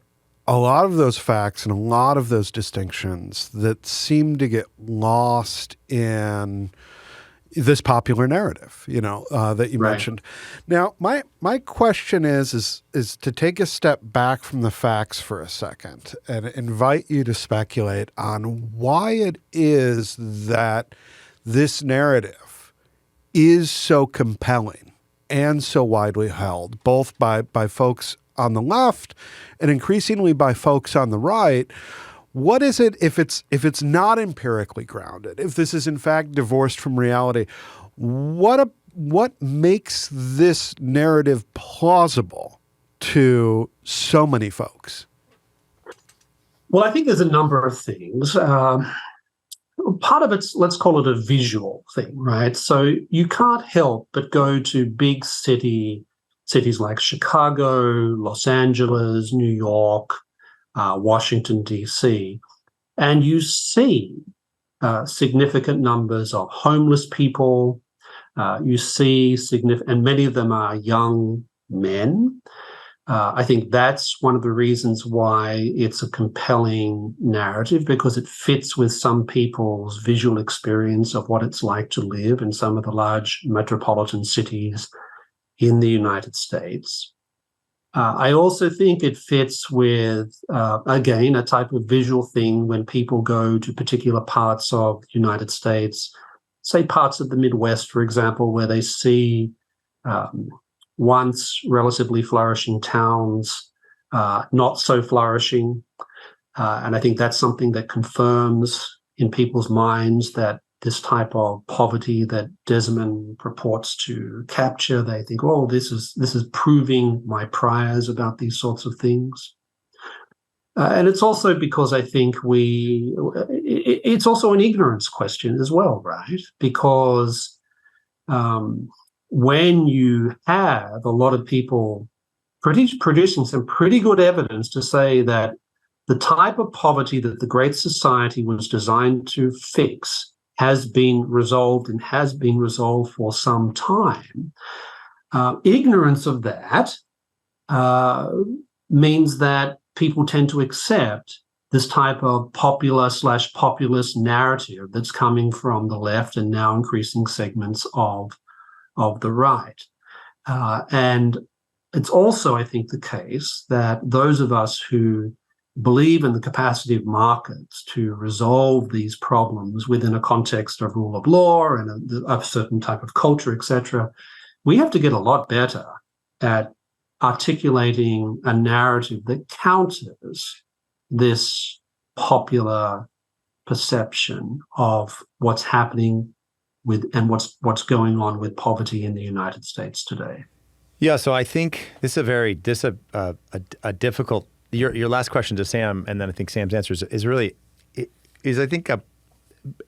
a lot of those facts and a lot of those distinctions that seem to get lost in this popular narrative, that you mentioned. Now, my question is to take a step back from the facts for a second and invite you to speculate on why it is that this narrative is so compelling and so widely held, both by folks on the left and increasingly by folks on the right. What is it, if it's not empirically grounded, if this is in fact divorced from reality, what makes this narrative plausible to so many folks? Well, I think there's a number of things. Part of it's, let's call it a visual thing, right? So you can't help but go to big cities like Chicago, Los Angeles, New York, Washington, D.C., and you see significant numbers of homeless people. You see and many of them are young men. I think that's one of the reasons why it's a compelling narrative, because it fits with some people's visual experience of what it's like to live in some of the large metropolitan cities in the United States. I also think it fits with, again, a type of visual thing when people go to particular parts of the United States, say parts of the Midwest, for example, where they see once relatively flourishing towns not so flourishing. And I think that's something that confirms in people's minds that this type of poverty that Desmond purports to capture, they think, oh, this is proving my priors about these sorts of things. And it's also because I think it's also an ignorance question as well, right? Because when you have a lot of people producing some pretty good evidence to say that the type of poverty that the Great Society was designed to fix has been resolved and has been resolved for some time, ignorance of that means that people tend to accept this type of popular/populist narrative that's coming from the left and now increasing segments of the right. And it's also, I think, the case that those of us who believe in the capacity of markets to resolve these problems within a context of rule of law and a certain type of culture, etc., we have to get a lot better at articulating a narrative that counters this popular perception of what's happening with and what's going on with poverty in the United States today. Yeah, so I think this is a difficult. Your last question to Sam, and then I think Sam's answer is really I think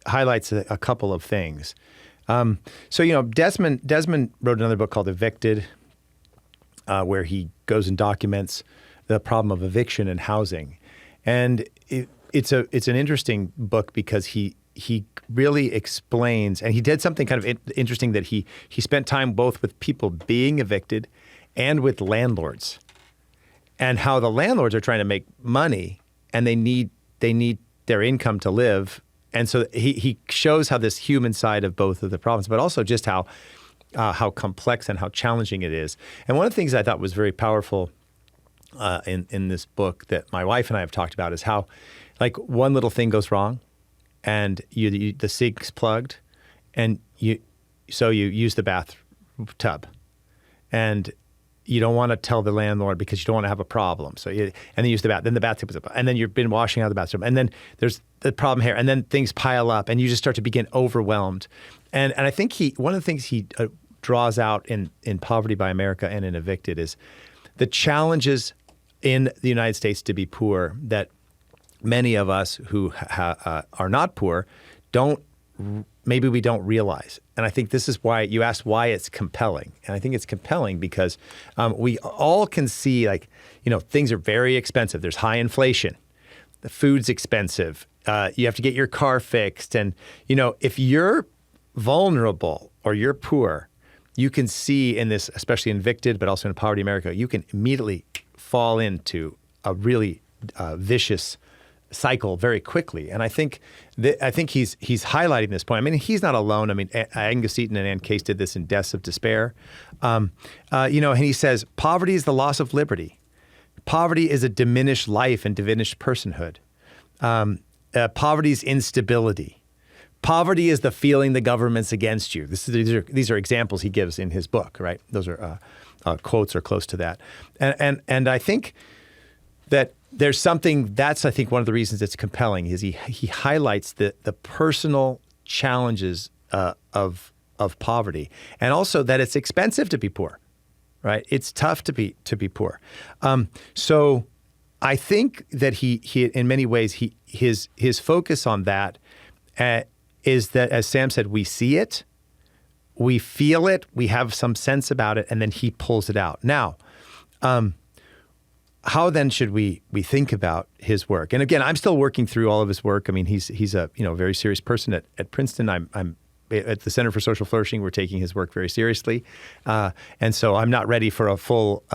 highlights a couple of things. So Desmond wrote another book called Evicted, where he goes and documents the problem of eviction and housing, and it's an interesting book because he really explains, and he did something kind of interesting, that he spent time both with people being evicted and with landlords, and how the landlords are trying to make money and they need their income to live. And so he shows how this human side of both of the problems, but also just how how complex and how challenging it is. And one of the things I thought was very powerful in this book that my wife and I have talked about is how, like, one little thing goes wrong, and the sink's plugged, and you use the bathtub, and you don't want to tell the landlord because you don't want to have a problem. And then you use the then the bathtub is up, and then you've been washing out the bathroom, and then there's the problem here, and then things pile up, and you just start to begin overwhelmed. And I think one of the things he draws out in Poverty by America and in Evicted is the challenges in the United States to be poor that many of us who are not poor maybe we don't realize. And I think this is why you asked why it's compelling. And I think it's compelling because we all can see, like, things are very expensive. There's high inflation. The food's expensive. You have to get your car fixed. And, if you're vulnerable or you're poor, you can see in this, especially in Evicted, but also in Poverty America, you can immediately fall into a really vicious cycle very quickly. And I think he's highlighting this point. I mean, he's not alone. I mean, Angus Eaton and Ann Case did this in Deaths of Despair. And he says, poverty is the loss of liberty. Poverty is a diminished life and diminished personhood. Poverty is instability. Poverty is the feeling the government's against you. These are examples he gives in his book, right? Those are quotes are close to that. And I think that there's something that's, I think, one of the reasons it's compelling is he highlights the personal challenges of poverty, and also that it's expensive to be poor, right? It's tough to be poor. So I think that he in many ways his focus on that is that, as Sam said, we see it, we feel it, we have some sense about it, and then he pulls it out. Now, how then should we think about his work? And again, I'm still working through all of his work. I mean, he's a very serious person at Princeton. I'm at the Center for Social Flourishing. We're taking his work very seriously, and so I'm not ready for a full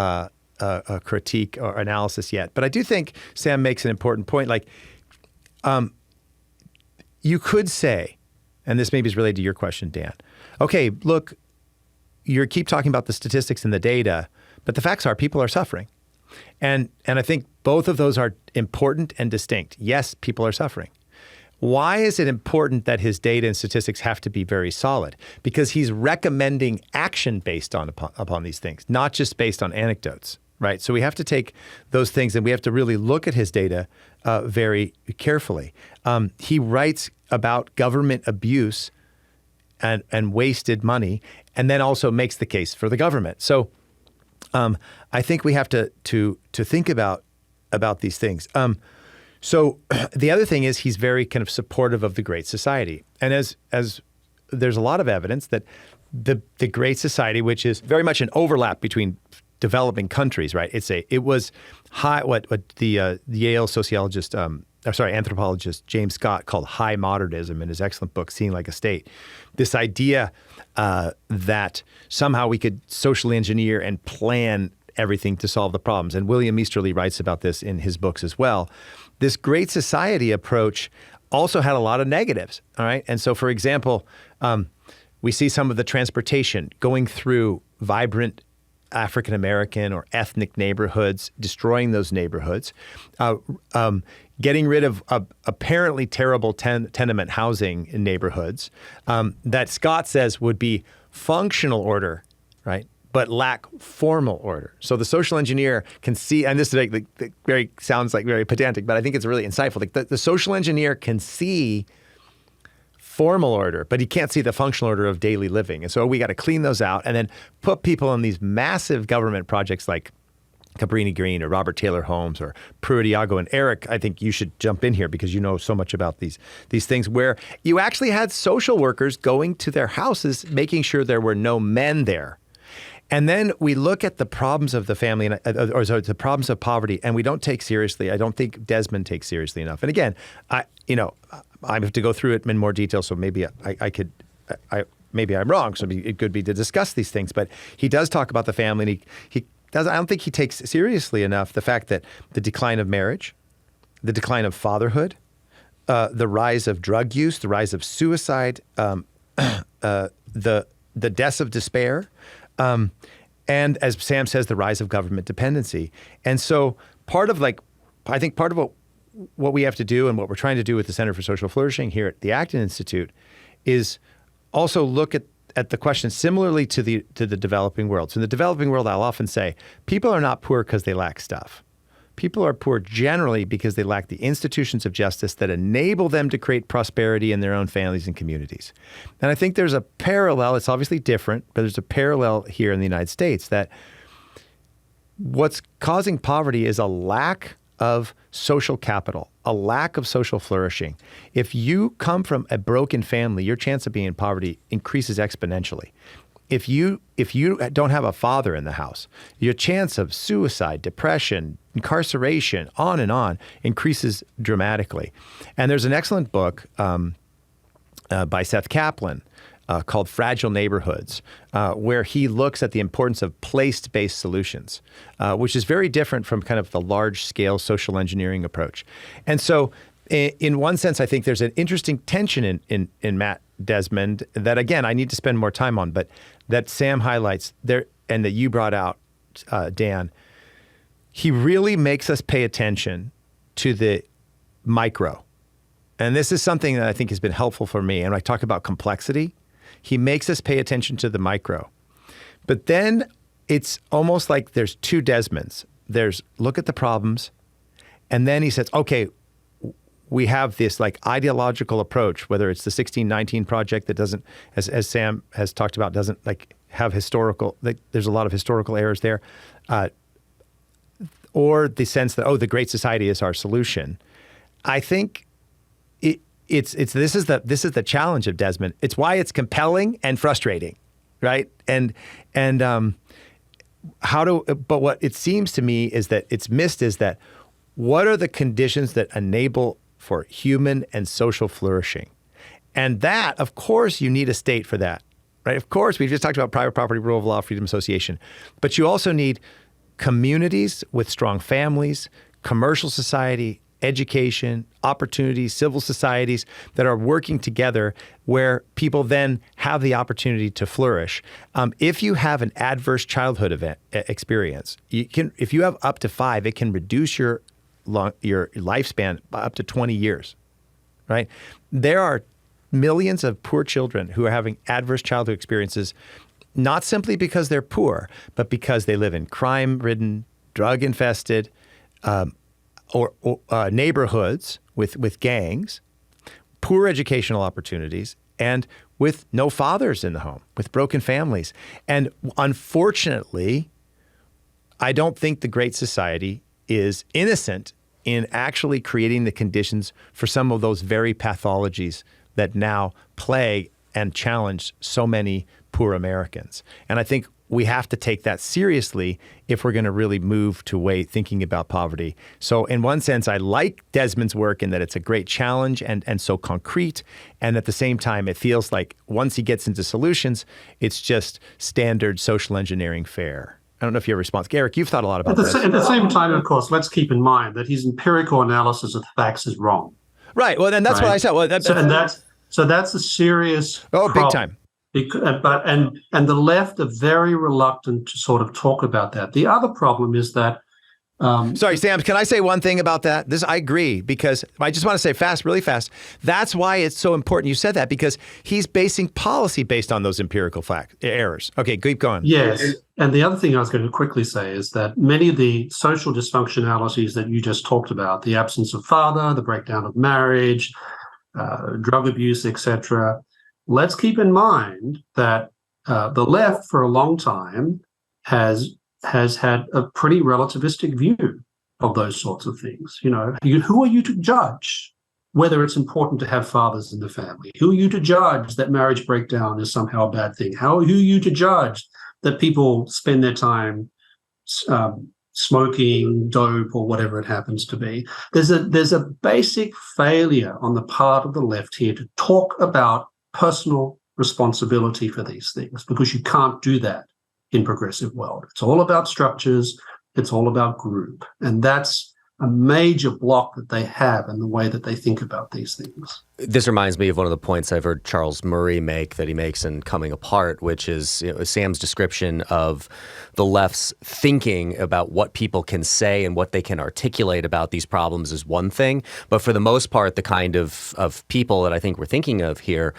critique or analysis yet. But I do think Sam makes an important point. Like, you could say, and this maybe is related to your question, Dan. Okay, look, you keep talking about the statistics and the data, but the facts are people are suffering. And I think both of those are important and distinct. Yes, people are suffering. Why is it important that his data and statistics have to be very solid? Because he's recommending action based upon these things, not just based on anecdotes, right? So we have to take those things and we have to really look at his data very carefully. He writes about government abuse and wasted money, and then also makes the case for the government. So I think we have to think about these things. So the other thing is he's very kind of supportive of the Great Society. And as there's a lot of evidence that the Great Society, which is very much an overlap between developing countries, right? It was high, what the Yale anthropologist James Scott called high modernism in his excellent book, Seeing Like a State. This idea that somehow we could socially engineer and plan everything to solve the problems. And William Easterly writes about this in his books as well. This Great Society approach also had a lot of negatives, all right? And so, for example, we see some of the transportation going through vibrant African-American or ethnic neighborhoods, destroying those neighborhoods, getting rid of apparently terrible tenement housing in neighborhoods that Scott says would be functional order, right, but lack formal order. So the social engineer can see, and this is sounds like very pedantic, but I think it's really insightful. Like the social engineer can see formal order, but he can't see the functional order of daily living. And so we got to clean those out and then put people in these massive government projects like Cabrini Green or Robert Taylor Homes or Pruitt-Iago. And Eric, I think you should jump in here because you know so much about these things where you actually had social workers going to their houses, making sure there were no men there. And then we look at the problems of the family, the problems of poverty, and we don't take seriously. I don't think Desmond takes seriously enough. And again, I have to go through it in more detail, so maybe maybe I'm wrong. So it could be to discuss these things. But he does talk about the family, and he does. I don't think he takes seriously enough the fact that the decline of marriage, the decline of fatherhood, the rise of drug use, the rise of suicide, the the deaths of despair, and as Sam says, the rise of government dependency. And so I think part of what we have to do and what we're trying to do with the Center for Social Flourishing here at the Acton Institute is also look at the question similarly to the developing world. So in the developing world, I'll often say, people are not poor because they lack stuff. People are poor generally because they lack the institutions of justice that enable them to create prosperity in their own families and communities. And I think there's a parallel. It's obviously different, but there's a parallel here in the United States that what's causing poverty is a lack of social capital, a lack of social flourishing. If you come from a broken family, your chance of being in poverty increases exponentially. If you don't have a father in the house, your chance of suicide, depression, incarceration, on, increases dramatically. And there's an excellent book by Seth Kaplan called Fragile Neighborhoods, where he looks at the importance of place-based solutions, which is very different from kind of the large-scale social engineering approach. And so in one sense, I think there's an interesting tension in Matt Desmond that, again, I need to spend more time on, but that Sam highlights there and that you brought out, Dan. He really makes us pay attention to the micro. And this is something that I think has been helpful for me. And I talk about complexity. He makes us pay attention to the micro. But then it's almost like there's two Desmonds. There's look at the problems, and then he says, okay, we have this like ideological approach, whether it's the 1619 project that doesn't, as Sam has talked about, doesn't like have historical, like, there's a lot of historical errors there, or the sense that, the Great Society is our solution. I think this is the challenge of Desmond. It's why it's compelling and frustrating, right? But what it seems to me is that it's missed is that what are the conditions that enable for human and social flourishing? And that, of course, you need a state for that, right? Of course, we've just talked about private property, rule of law, freedom of association, but you also need communities with strong families, commercial society, education, opportunities, civil societies that are working together where people then have the opportunity to flourish. If you have an adverse childhood experience, if you have up to 5, it can reduce your lifespan by up to 20 years, right? There are millions of poor children who are having adverse childhood experiences, not simply because they're poor, but because they live in crime-ridden, drug-infested, or neighborhoods with gangs, poor educational opportunities, and with no fathers in the home, with broken families. And unfortunately, I don't think the Great Society is innocent in actually creating the conditions for some of those very pathologies that now plague and challenge so many poor Americans. And I think we have to take that seriously if we're going to really move to thinking about poverty. So in one sense, I like Desmond's work in that it's a great challenge and so concrete. And at the same time, it feels like once he gets into solutions, it's just standard social engineering fare. I don't know if you have a response. Eric, you've thought a lot about this. At the same time, of course, let's keep in mind that his empirical analysis of the facts is wrong. Right. Well, then that's what I said. Well, that's a serious problem. Big time. And the left are very reluctant to sort of talk about that. The other problem is that. Sorry, Sam, can I say one thing about that? I agree, because I just want to say really fast. That's why it's so important you said that, because he's basing policy based on those empirical errors. Okay, keep going. Yes. And the other thing I was going to quickly say is that many of the social dysfunctionalities that you just talked about, the absence of father, the breakdown of marriage, drug abuse, etc., let's keep in mind that the left for a long time has had a pretty relativistic view of those sorts of things. Who are you to judge whether it's important to have fathers in the family? Who are you to judge that marriage breakdown is somehow a bad thing? Who are you to judge that people spend their time smoking dope or whatever it happens to be? There's a basic failure on the part of the left here to talk about personal responsibility for these things, because you can't do that in progressive world. It's all about structures. It's all about group. And that's a major block that they have in the way that they think about these things. This reminds me of one of the points I've heard Charles Murray make that he makes in Coming Apart, which is Sam's description of the left's thinking about what people can say and what they can articulate about these problems is one thing. But for the most part, the kind of people that I think we're thinking of here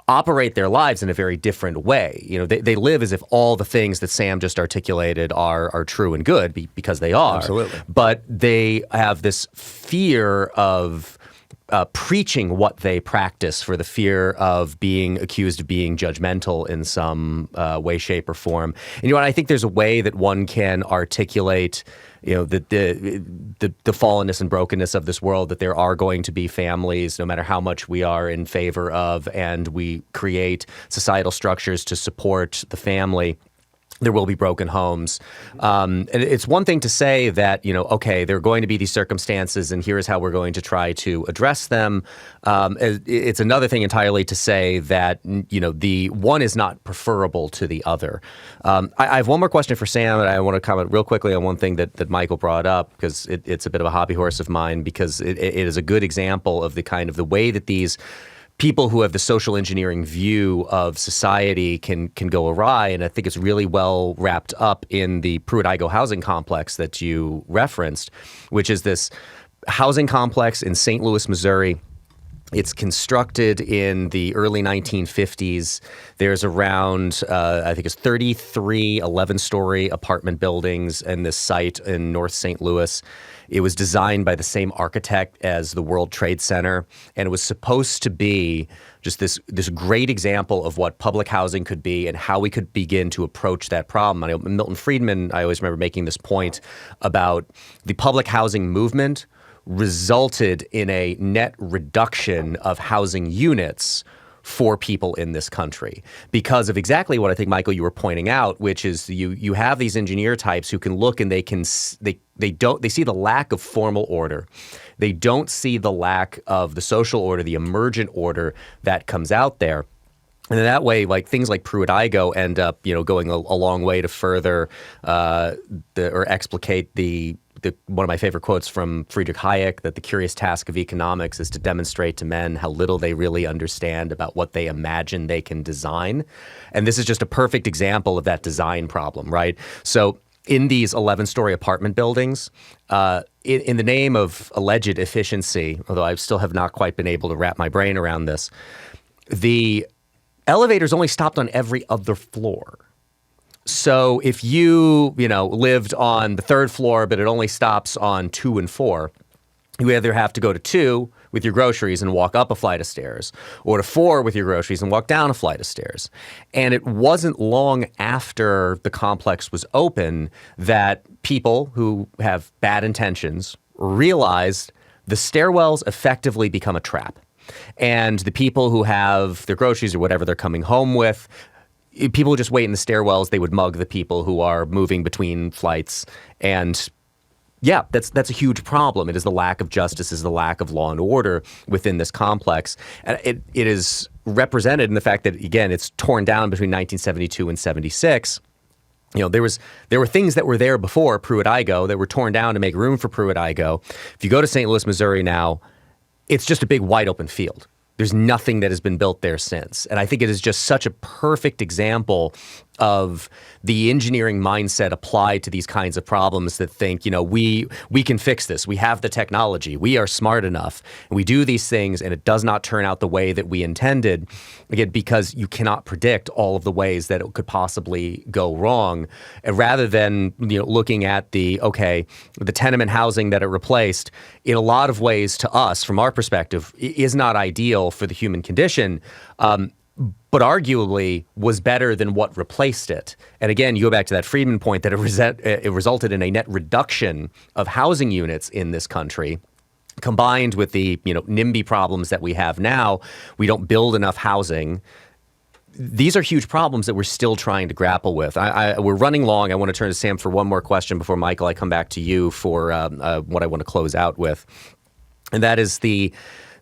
operate their lives in a very different way. They live as if all the things that Sam just articulated are true and good because they are. Absolutely. But they have this fear of preaching what they practice for the fear of being accused of being judgmental in some way, shape, or form. And I think there's a way that one can articulate the fallenness and brokenness of this world, that there are going to be families, no matter how much we are in favor of, and we create societal structures to support the family. There will be broken homes. And it's one thing to say that, okay, there are going to be these circumstances and here's how we're going to try to address them. It's another thing entirely to say that, the one is not preferable to the other. I have one more question for Sam, and I want to comment real quickly on one thing that Michael brought up, because it's a bit of a hobby horse of mine, because it is a good example of the way that these people who have the social engineering view of society can go awry. And I think it's really well wrapped up in the Pruitt-Igoe housing complex that you referenced, which is this housing complex in St. Louis, Missouri. It's constructed in the early 1950s. There's around, I think it's 33 11-story apartment buildings in this site in North St. Louis. It was designed by the same architect as the World Trade Center, and it was supposed to be just this great example of what public housing could be and how we could begin to approach that problem. Milton Friedman, I always remember making this point about the public housing movement resulted in a net reduction of housing units for people in this country because of exactly what I think, Michael, you were pointing out, which is you have these engineer types who can look and they see the lack of formal order. They don't see the lack of the social order, the emergent order that comes out there. And in that way, things like Pruitt-Igoe end up, going a long way to further or explicate one of my favorite quotes from Friedrich Hayek, that the curious task of economics is to demonstrate to men how little they really understand about what they imagine they can design. And this is just a perfect example of that design problem, right? So in these 11-story apartment buildings, in the name of alleged efficiency, although I still have not quite been able to wrap my brain around this, the elevators only stopped on every other floor. So if you, lived on the third floor, but it only stops on 2 and 4, you either have to go to 2 with your groceries and walk up a flight of stairs, or to 4 with your groceries and walk down a flight of stairs. And it wasn't long after the complex was open that people who have bad intentions realized the stairwells effectively become a trap. And the people who have their groceries or whatever they're coming home with, people just wait in the stairwells. They would mug the people who are moving between flights. And yeah, that's a huge problem. It is the lack of justice, is the lack of law and order within this complex. And it is represented in the fact that, again, it's torn down between 1972 and 76. There were things that were there before Pruitt-Igoe that were torn down to make room for Pruitt-Igoe. If you go to St. Louis, Missouri now, it's just a big wide open field. There's nothing that has been built there since. And I think it is just such a perfect example of the engineering mindset applied to these kinds of problems that think, we can fix this. We have the technology. We are smart enough. And we do these things and it does not turn out the way that we intended. Again, because you cannot predict all of the ways that it could possibly go wrong. And rather than, looking at the tenement housing that it replaced, in a lot of ways to us, from our perspective, is not ideal for the human condition. But arguably was better than what replaced it. And again, you go back to that Friedman point that it resulted in a net reduction of housing units in this country, combined with the NIMBY problems that we have now. We don't build enough housing. These are huge problems that we're still trying to grapple with. We're running long. I want to turn to Sam for one more question before, Michael, I come back to you for what I want to close out with. And that is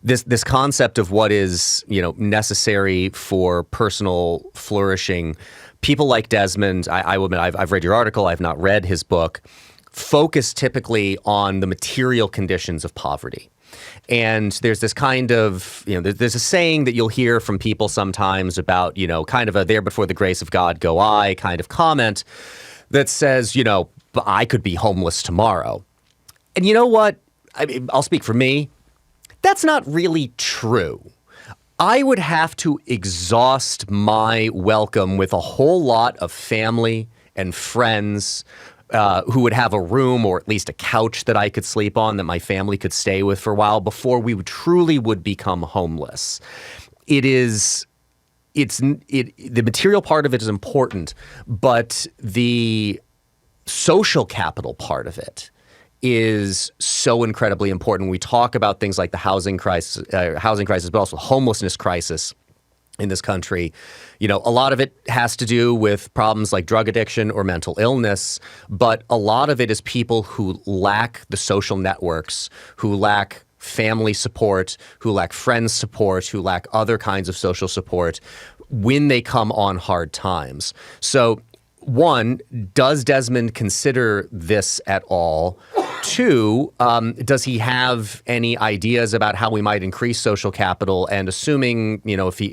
this concept of what is, necessary for personal flourishing. People like Desmond, I will admit, I've read your article. I've not read his book. focus typically on the material conditions of poverty. And there's this kind of, there's a saying that you'll hear from people sometimes about, kind of a there before the grace of God go I kind of comment that says, I could be homeless tomorrow. And you know what? I'll speak for me. That's not really true. I would have to exhaust my welcome with a whole lot of family and friends who would have a room or at least a couch that I could sleep on that my family could stay with for a while before we truly would become homeless. The material part of it is important, but the social capital part of it is so incredibly important. We talk about things like the housing crisis, but also homelessness crisis in this country. A lot of it has to do with problems like drug addiction or mental illness, but a lot of it is people who lack the social networks, who lack family support, who lack friends support, who lack other kinds of social support when they come on hard times. So, one, does Desmond consider this at all? Two, does he have any ideas about how we might increase social capital? And assuming,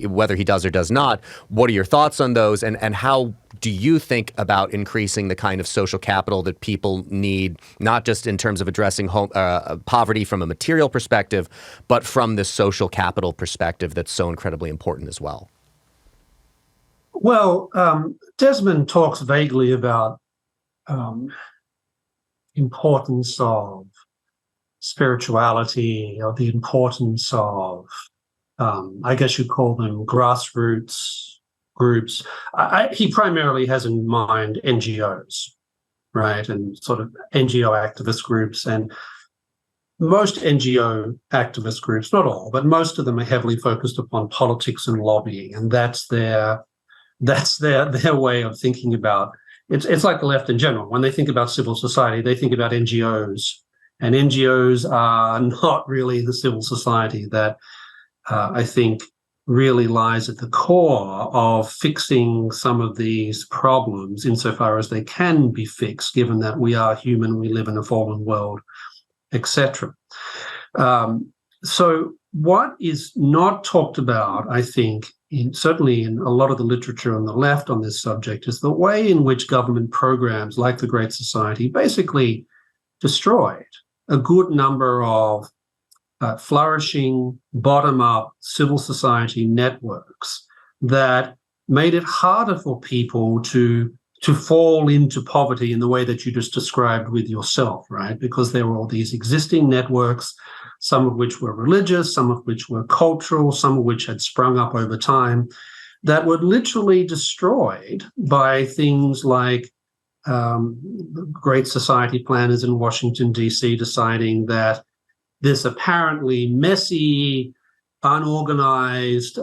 whether he does or does not, what are your thoughts on those? And how do you think about increasing the kind of social capital that people need, not just in terms of addressing poverty from a material perspective, but from this social capital perspective that's so incredibly important as well? Well, Desmond talks vaguely about importance of spirituality, or the importance of, I guess you'd call them grassroots groups. He primarily has in mind NGOs, right, and sort of NGO activist groups. And most NGO activist groups, not all, but most of them are heavily focused upon politics and lobbying, and that's their way of thinking about it. It's like the left in general. When they think about civil society, they think about NGOs, and NGOs are not really the civil society that I think really lies at the core of fixing some of these problems insofar as they can be fixed, given that we are human, we live in a fallen world, etc. So what is not talked about, I think, certainly in a lot of the literature on the left on this subject, is the way in which government programs like the Great Society basically destroyed a good number of flourishing, bottom-up civil society networks that made it harder for people to fall into poverty in the way that you just described with yourself, right? Because there were all these existing networks, some of which were religious, some of which were cultural, some of which had sprung up over time, that were literally destroyed by things like great society planners in Washington, D.C. deciding that this apparently messy, unorganized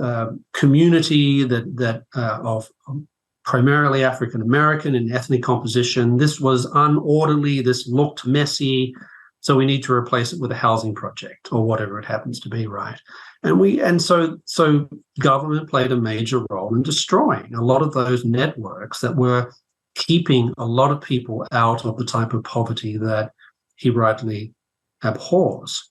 community that of primarily African American in ethnic composition, this was unorderly, this looked messy, so we need to replace it with a housing project or whatever it happens to be, right? And so government played a major role in destroying a lot of those networks that were keeping a lot of people out of the type of poverty that he rightly abhors.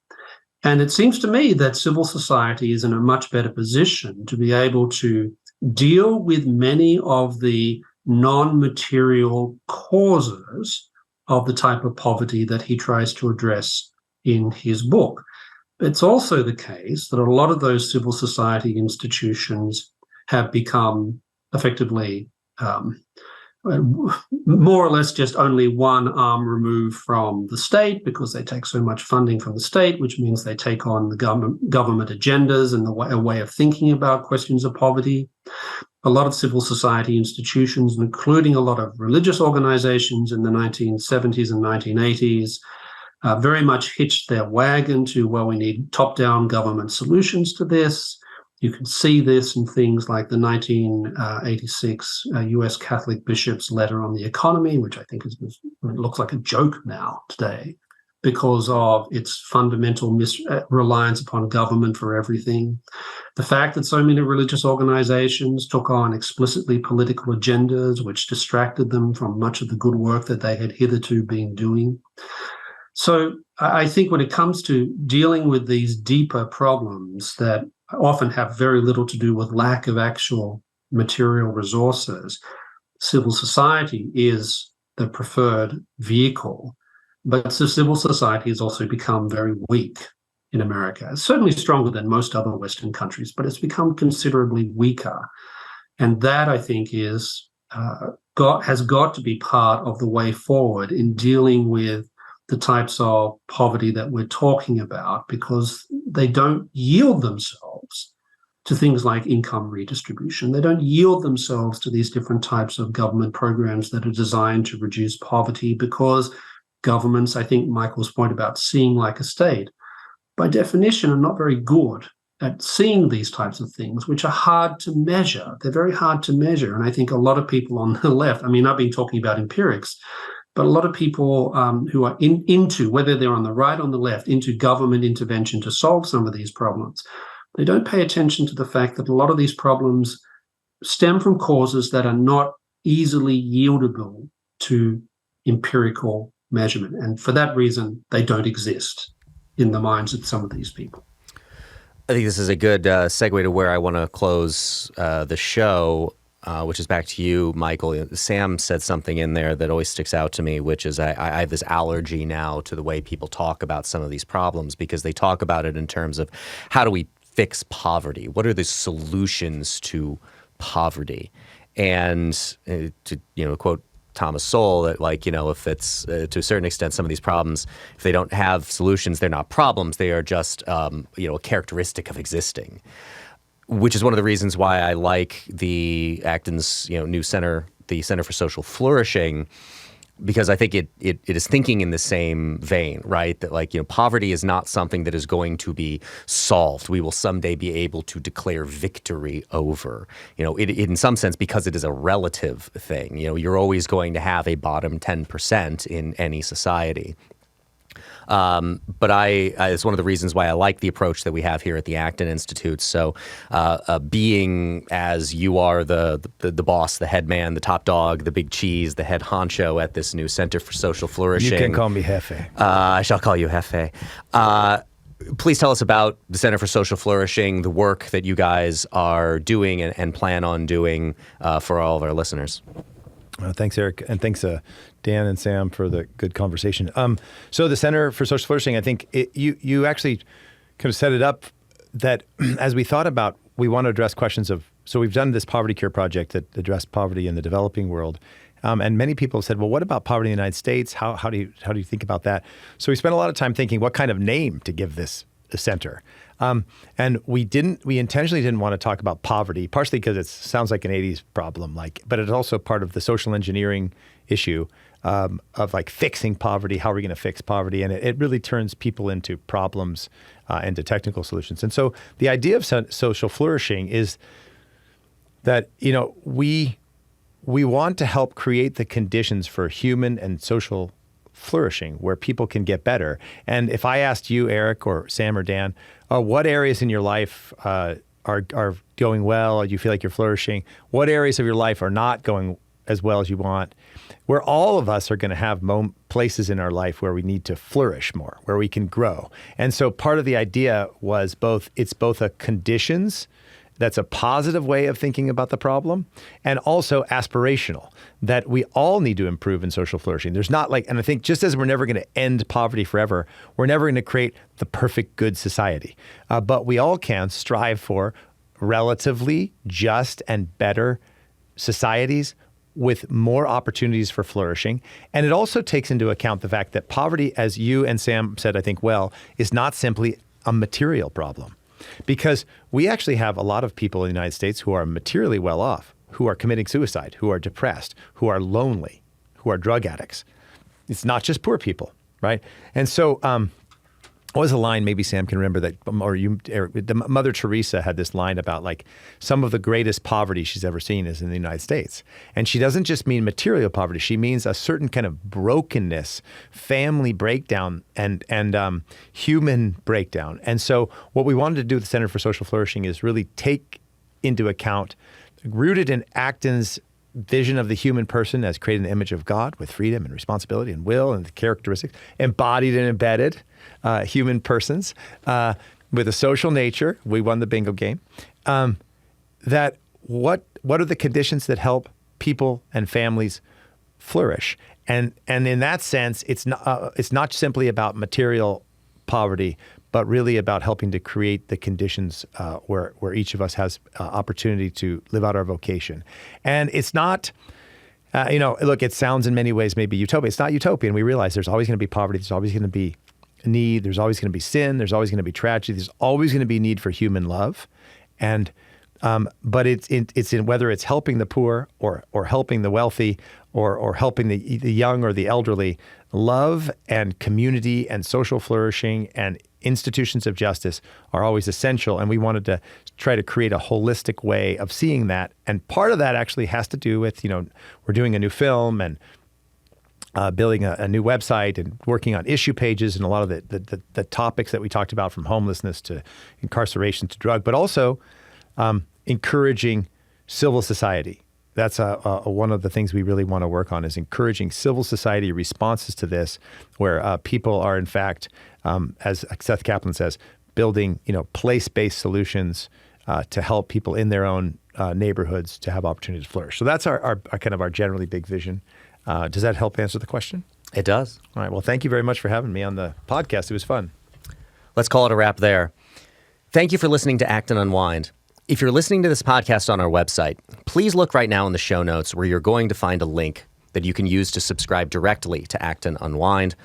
And it seems to me that civil society is in a much better position to be able to deal with many of the non-material causes of the type of poverty that he tries to address in his book. It's also the case that a lot of those civil society institutions have become effectively more or less just only one arm removed from the state, because they take so much funding from the state, which means they take on the government agendas and a way of thinking about questions of poverty. A lot of civil society institutions, including a lot of religious organizations in the 1970s and 1980s, very much hitched their wagon to, well, we need top-down government solutions to this. You can see this in things like the 1986 U.S. Catholic bishop's letter on the economy, which I think looks like a joke now today. because of its fundamental reliance upon government for everything. The fact that so many religious organizations took on explicitly political agendas, which distracted them from much of the good work that they had hitherto been doing. So I think when it comes to dealing with these deeper problems that often have very little to do with lack of actual material resources, civil society is the preferred vehicle. But civil society has also become very weak in America. It's certainly stronger than most other Western countries, but it's become considerably weaker. And that, I think, has got to be part of the way forward in dealing with the types of poverty that we're talking about, because they don't yield themselves to things like income redistribution. They don't yield themselves to these different types of government programs that are designed to reduce poverty, because governments, I think Michael's point about seeing like a state, by definition are not very good at seeing these types of things, which are hard to measure. They're very hard to measure. And I think a lot of people on the left, I mean, I've been talking about empirics, but a lot of people who are into, whether they're on the right or on the left, into government intervention to solve some of these problems, they don't pay attention to the fact that a lot of these problems stem from causes that are not easily yieldable to empirical measurement. And for that reason, they don't exist in the minds of some of these people. I think this is a good segue to where I want to close the show, which is back to you, Michael. Sam said something in there that always sticks out to me, which is I have this allergy now to the way people talk about some of these problems, because they talk about it in terms of how do we fix poverty? What are the solutions to poverty? And to quote Thomas Sowell, that if it's to a certain extent, some of these problems, if they don't have solutions, they're not problems. They are just a characteristic of existing, which is one of the reasons why I like the Acton's new center, the Center for Social Flourishing, because I think it is thinking in the same vein, right? That poverty is not something that is going to be solved. We will someday be able to declare victory over, it in some sense, because it is a relative thing. You're always going to have a bottom 10% in any society. But it's one of the reasons why I like the approach that we have here at the Acton Institute. So being as you are the boss, the head man, the top dog, the big cheese, the head honcho at this new Center for Social Flourishing. You can call me Jefe. I shall call you Jefe. Please tell us about the Center for Social Flourishing, the work that you guys are doing and plan on doing for all of our listeners. Thanks, Eric, and thanks, Dan and Sam, for the good conversation. So the Center for Social Flourishing, I think you actually kind of set it up that as we thought about, we want to address questions of, so we've done this poverty cure project that addressed poverty in the developing world. And many people said, well, what about poverty in the United States? How do you think about that? So we spent a lot of time thinking what kind of name to give this center. And we intentionally didn't want to talk about poverty, partially because it sounds like an 80s problem, but it's also part of the social engineering issue of fixing poverty. How are we going to fix poverty? And it really turns people into problems, into technical solutions. And so the idea of social flourishing is that, we want to help create the conditions for human and social flourishing where people can get better. And if I asked you, Eric, or Sam, or Dan, what areas in your life are going well, or you feel like you're flourishing, what areas of your life are not going as well as you want, where all of us are going to have places in our life where we need to flourish more, where we can grow. And so part of the idea was it's both a conditions, that's a positive way of thinking about the problem, and also aspirational, that we all need to improve in social flourishing. There's not and I think just as we're never going to end poverty forever, we're never going to create the perfect good society. But we all can strive for relatively just and better societies with more opportunities for flourishing. And it also takes into account the fact that poverty, as you and Sam said, I think is not simply a material problem. Because we actually have a lot of people in the United States who are materially well off, who are committing suicide, who are depressed, who are lonely, who are drug addicts. It's not just poor people, right? And so what was the line? Maybe Sam can remember that, or you, Eric, the Mother Teresa had this line about like some of the greatest poverty she's ever seen is in the United States. And she doesn't just mean material poverty. She means a certain kind of brokenness, family breakdown, and human breakdown. And so what we wanted to do with the Center for Social Flourishing is really take into account, rooted in Acton's vision of the human person as created in the image of God with freedom and responsibility and will and the characteristics, embodied and embedded human persons with a social nature. We won the bingo game. That what are the conditions that help people and families flourish? And in that sense, it's not simply about material poverty, but really about helping to create the conditions where each of us has opportunity to live out our vocation. And it's not, look, it sounds in many ways maybe utopia. It's not utopian. We realize there's always going to be poverty. There's always going to be need. There's always going to be sin. There's always going to be tragedy. There's always going to be need for human love. And but it's in whether it's helping the poor or helping the wealthy or helping the young or the elderly, love and community and social flourishing and institutions of justice are always essential. And we wanted to try to create a holistic way of seeing that. And part of that actually has to do with, we're doing a new film and building a new website and working on issue pages and a lot of the topics that we talked about, from homelessness to incarceration to drug, but also encouraging civil society. That's one of the things we really want to work on, is encouraging civil society responses to this, where people are, in fact, as Seth Kaplan says, building place-based solutions to help people in their own neighborhoods to have opportunities to flourish. So that's our kind of our generally big vision. Does that help answer the question? It does. All right. Well, thank you very much for having me on the podcast. It was fun. Let's call it a wrap there. Thank you for listening to Acton Unwind. If you're listening to this podcast on our website, please look right now in the show notes where you're going to find a link that you can use to subscribe directly to Acton Unwind,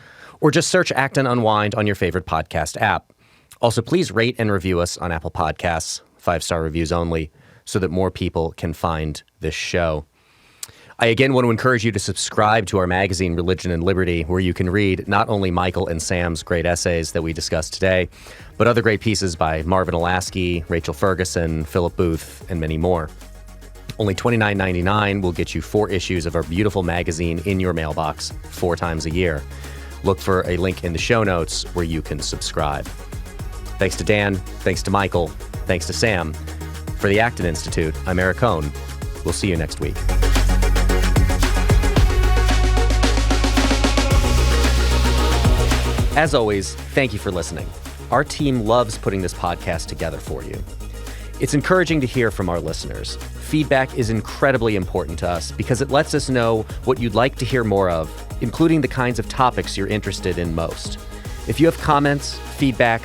or just search Acton Unwind on your favorite podcast app. Also, please rate and review us on Apple Podcasts, 5-star reviews only, so that more people can find this show. I again want to encourage you to subscribe to our magazine, Religion and Liberty, where you can read not only Michael and Sam's great essays that we discussed today, but other great pieces by Marvin Olasky, Rachel Ferguson, Philip Booth, and many more. Only $29.99 will get you 4 issues of our beautiful magazine in your mailbox 4 times a year. Look for a link in the show notes where you can subscribe. Thanks to Dan, thanks to Michael, thanks to Sam. For the Acton Institute, I'm Eric Kohn. We'll see you next week. As always, thank you for listening. Our team loves putting this podcast together for you. It's encouraging to hear from our listeners. Feedback is incredibly important to us because it lets us know what you'd like to hear more of, including the kinds of topics you're interested in most. If you have comments, feedback,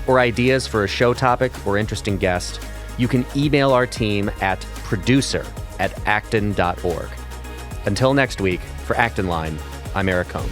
or ideas for a show topic or interesting guest, you can email our team at producer@acton.org. Until next week, for Acton Line, I'm Eric Kohn.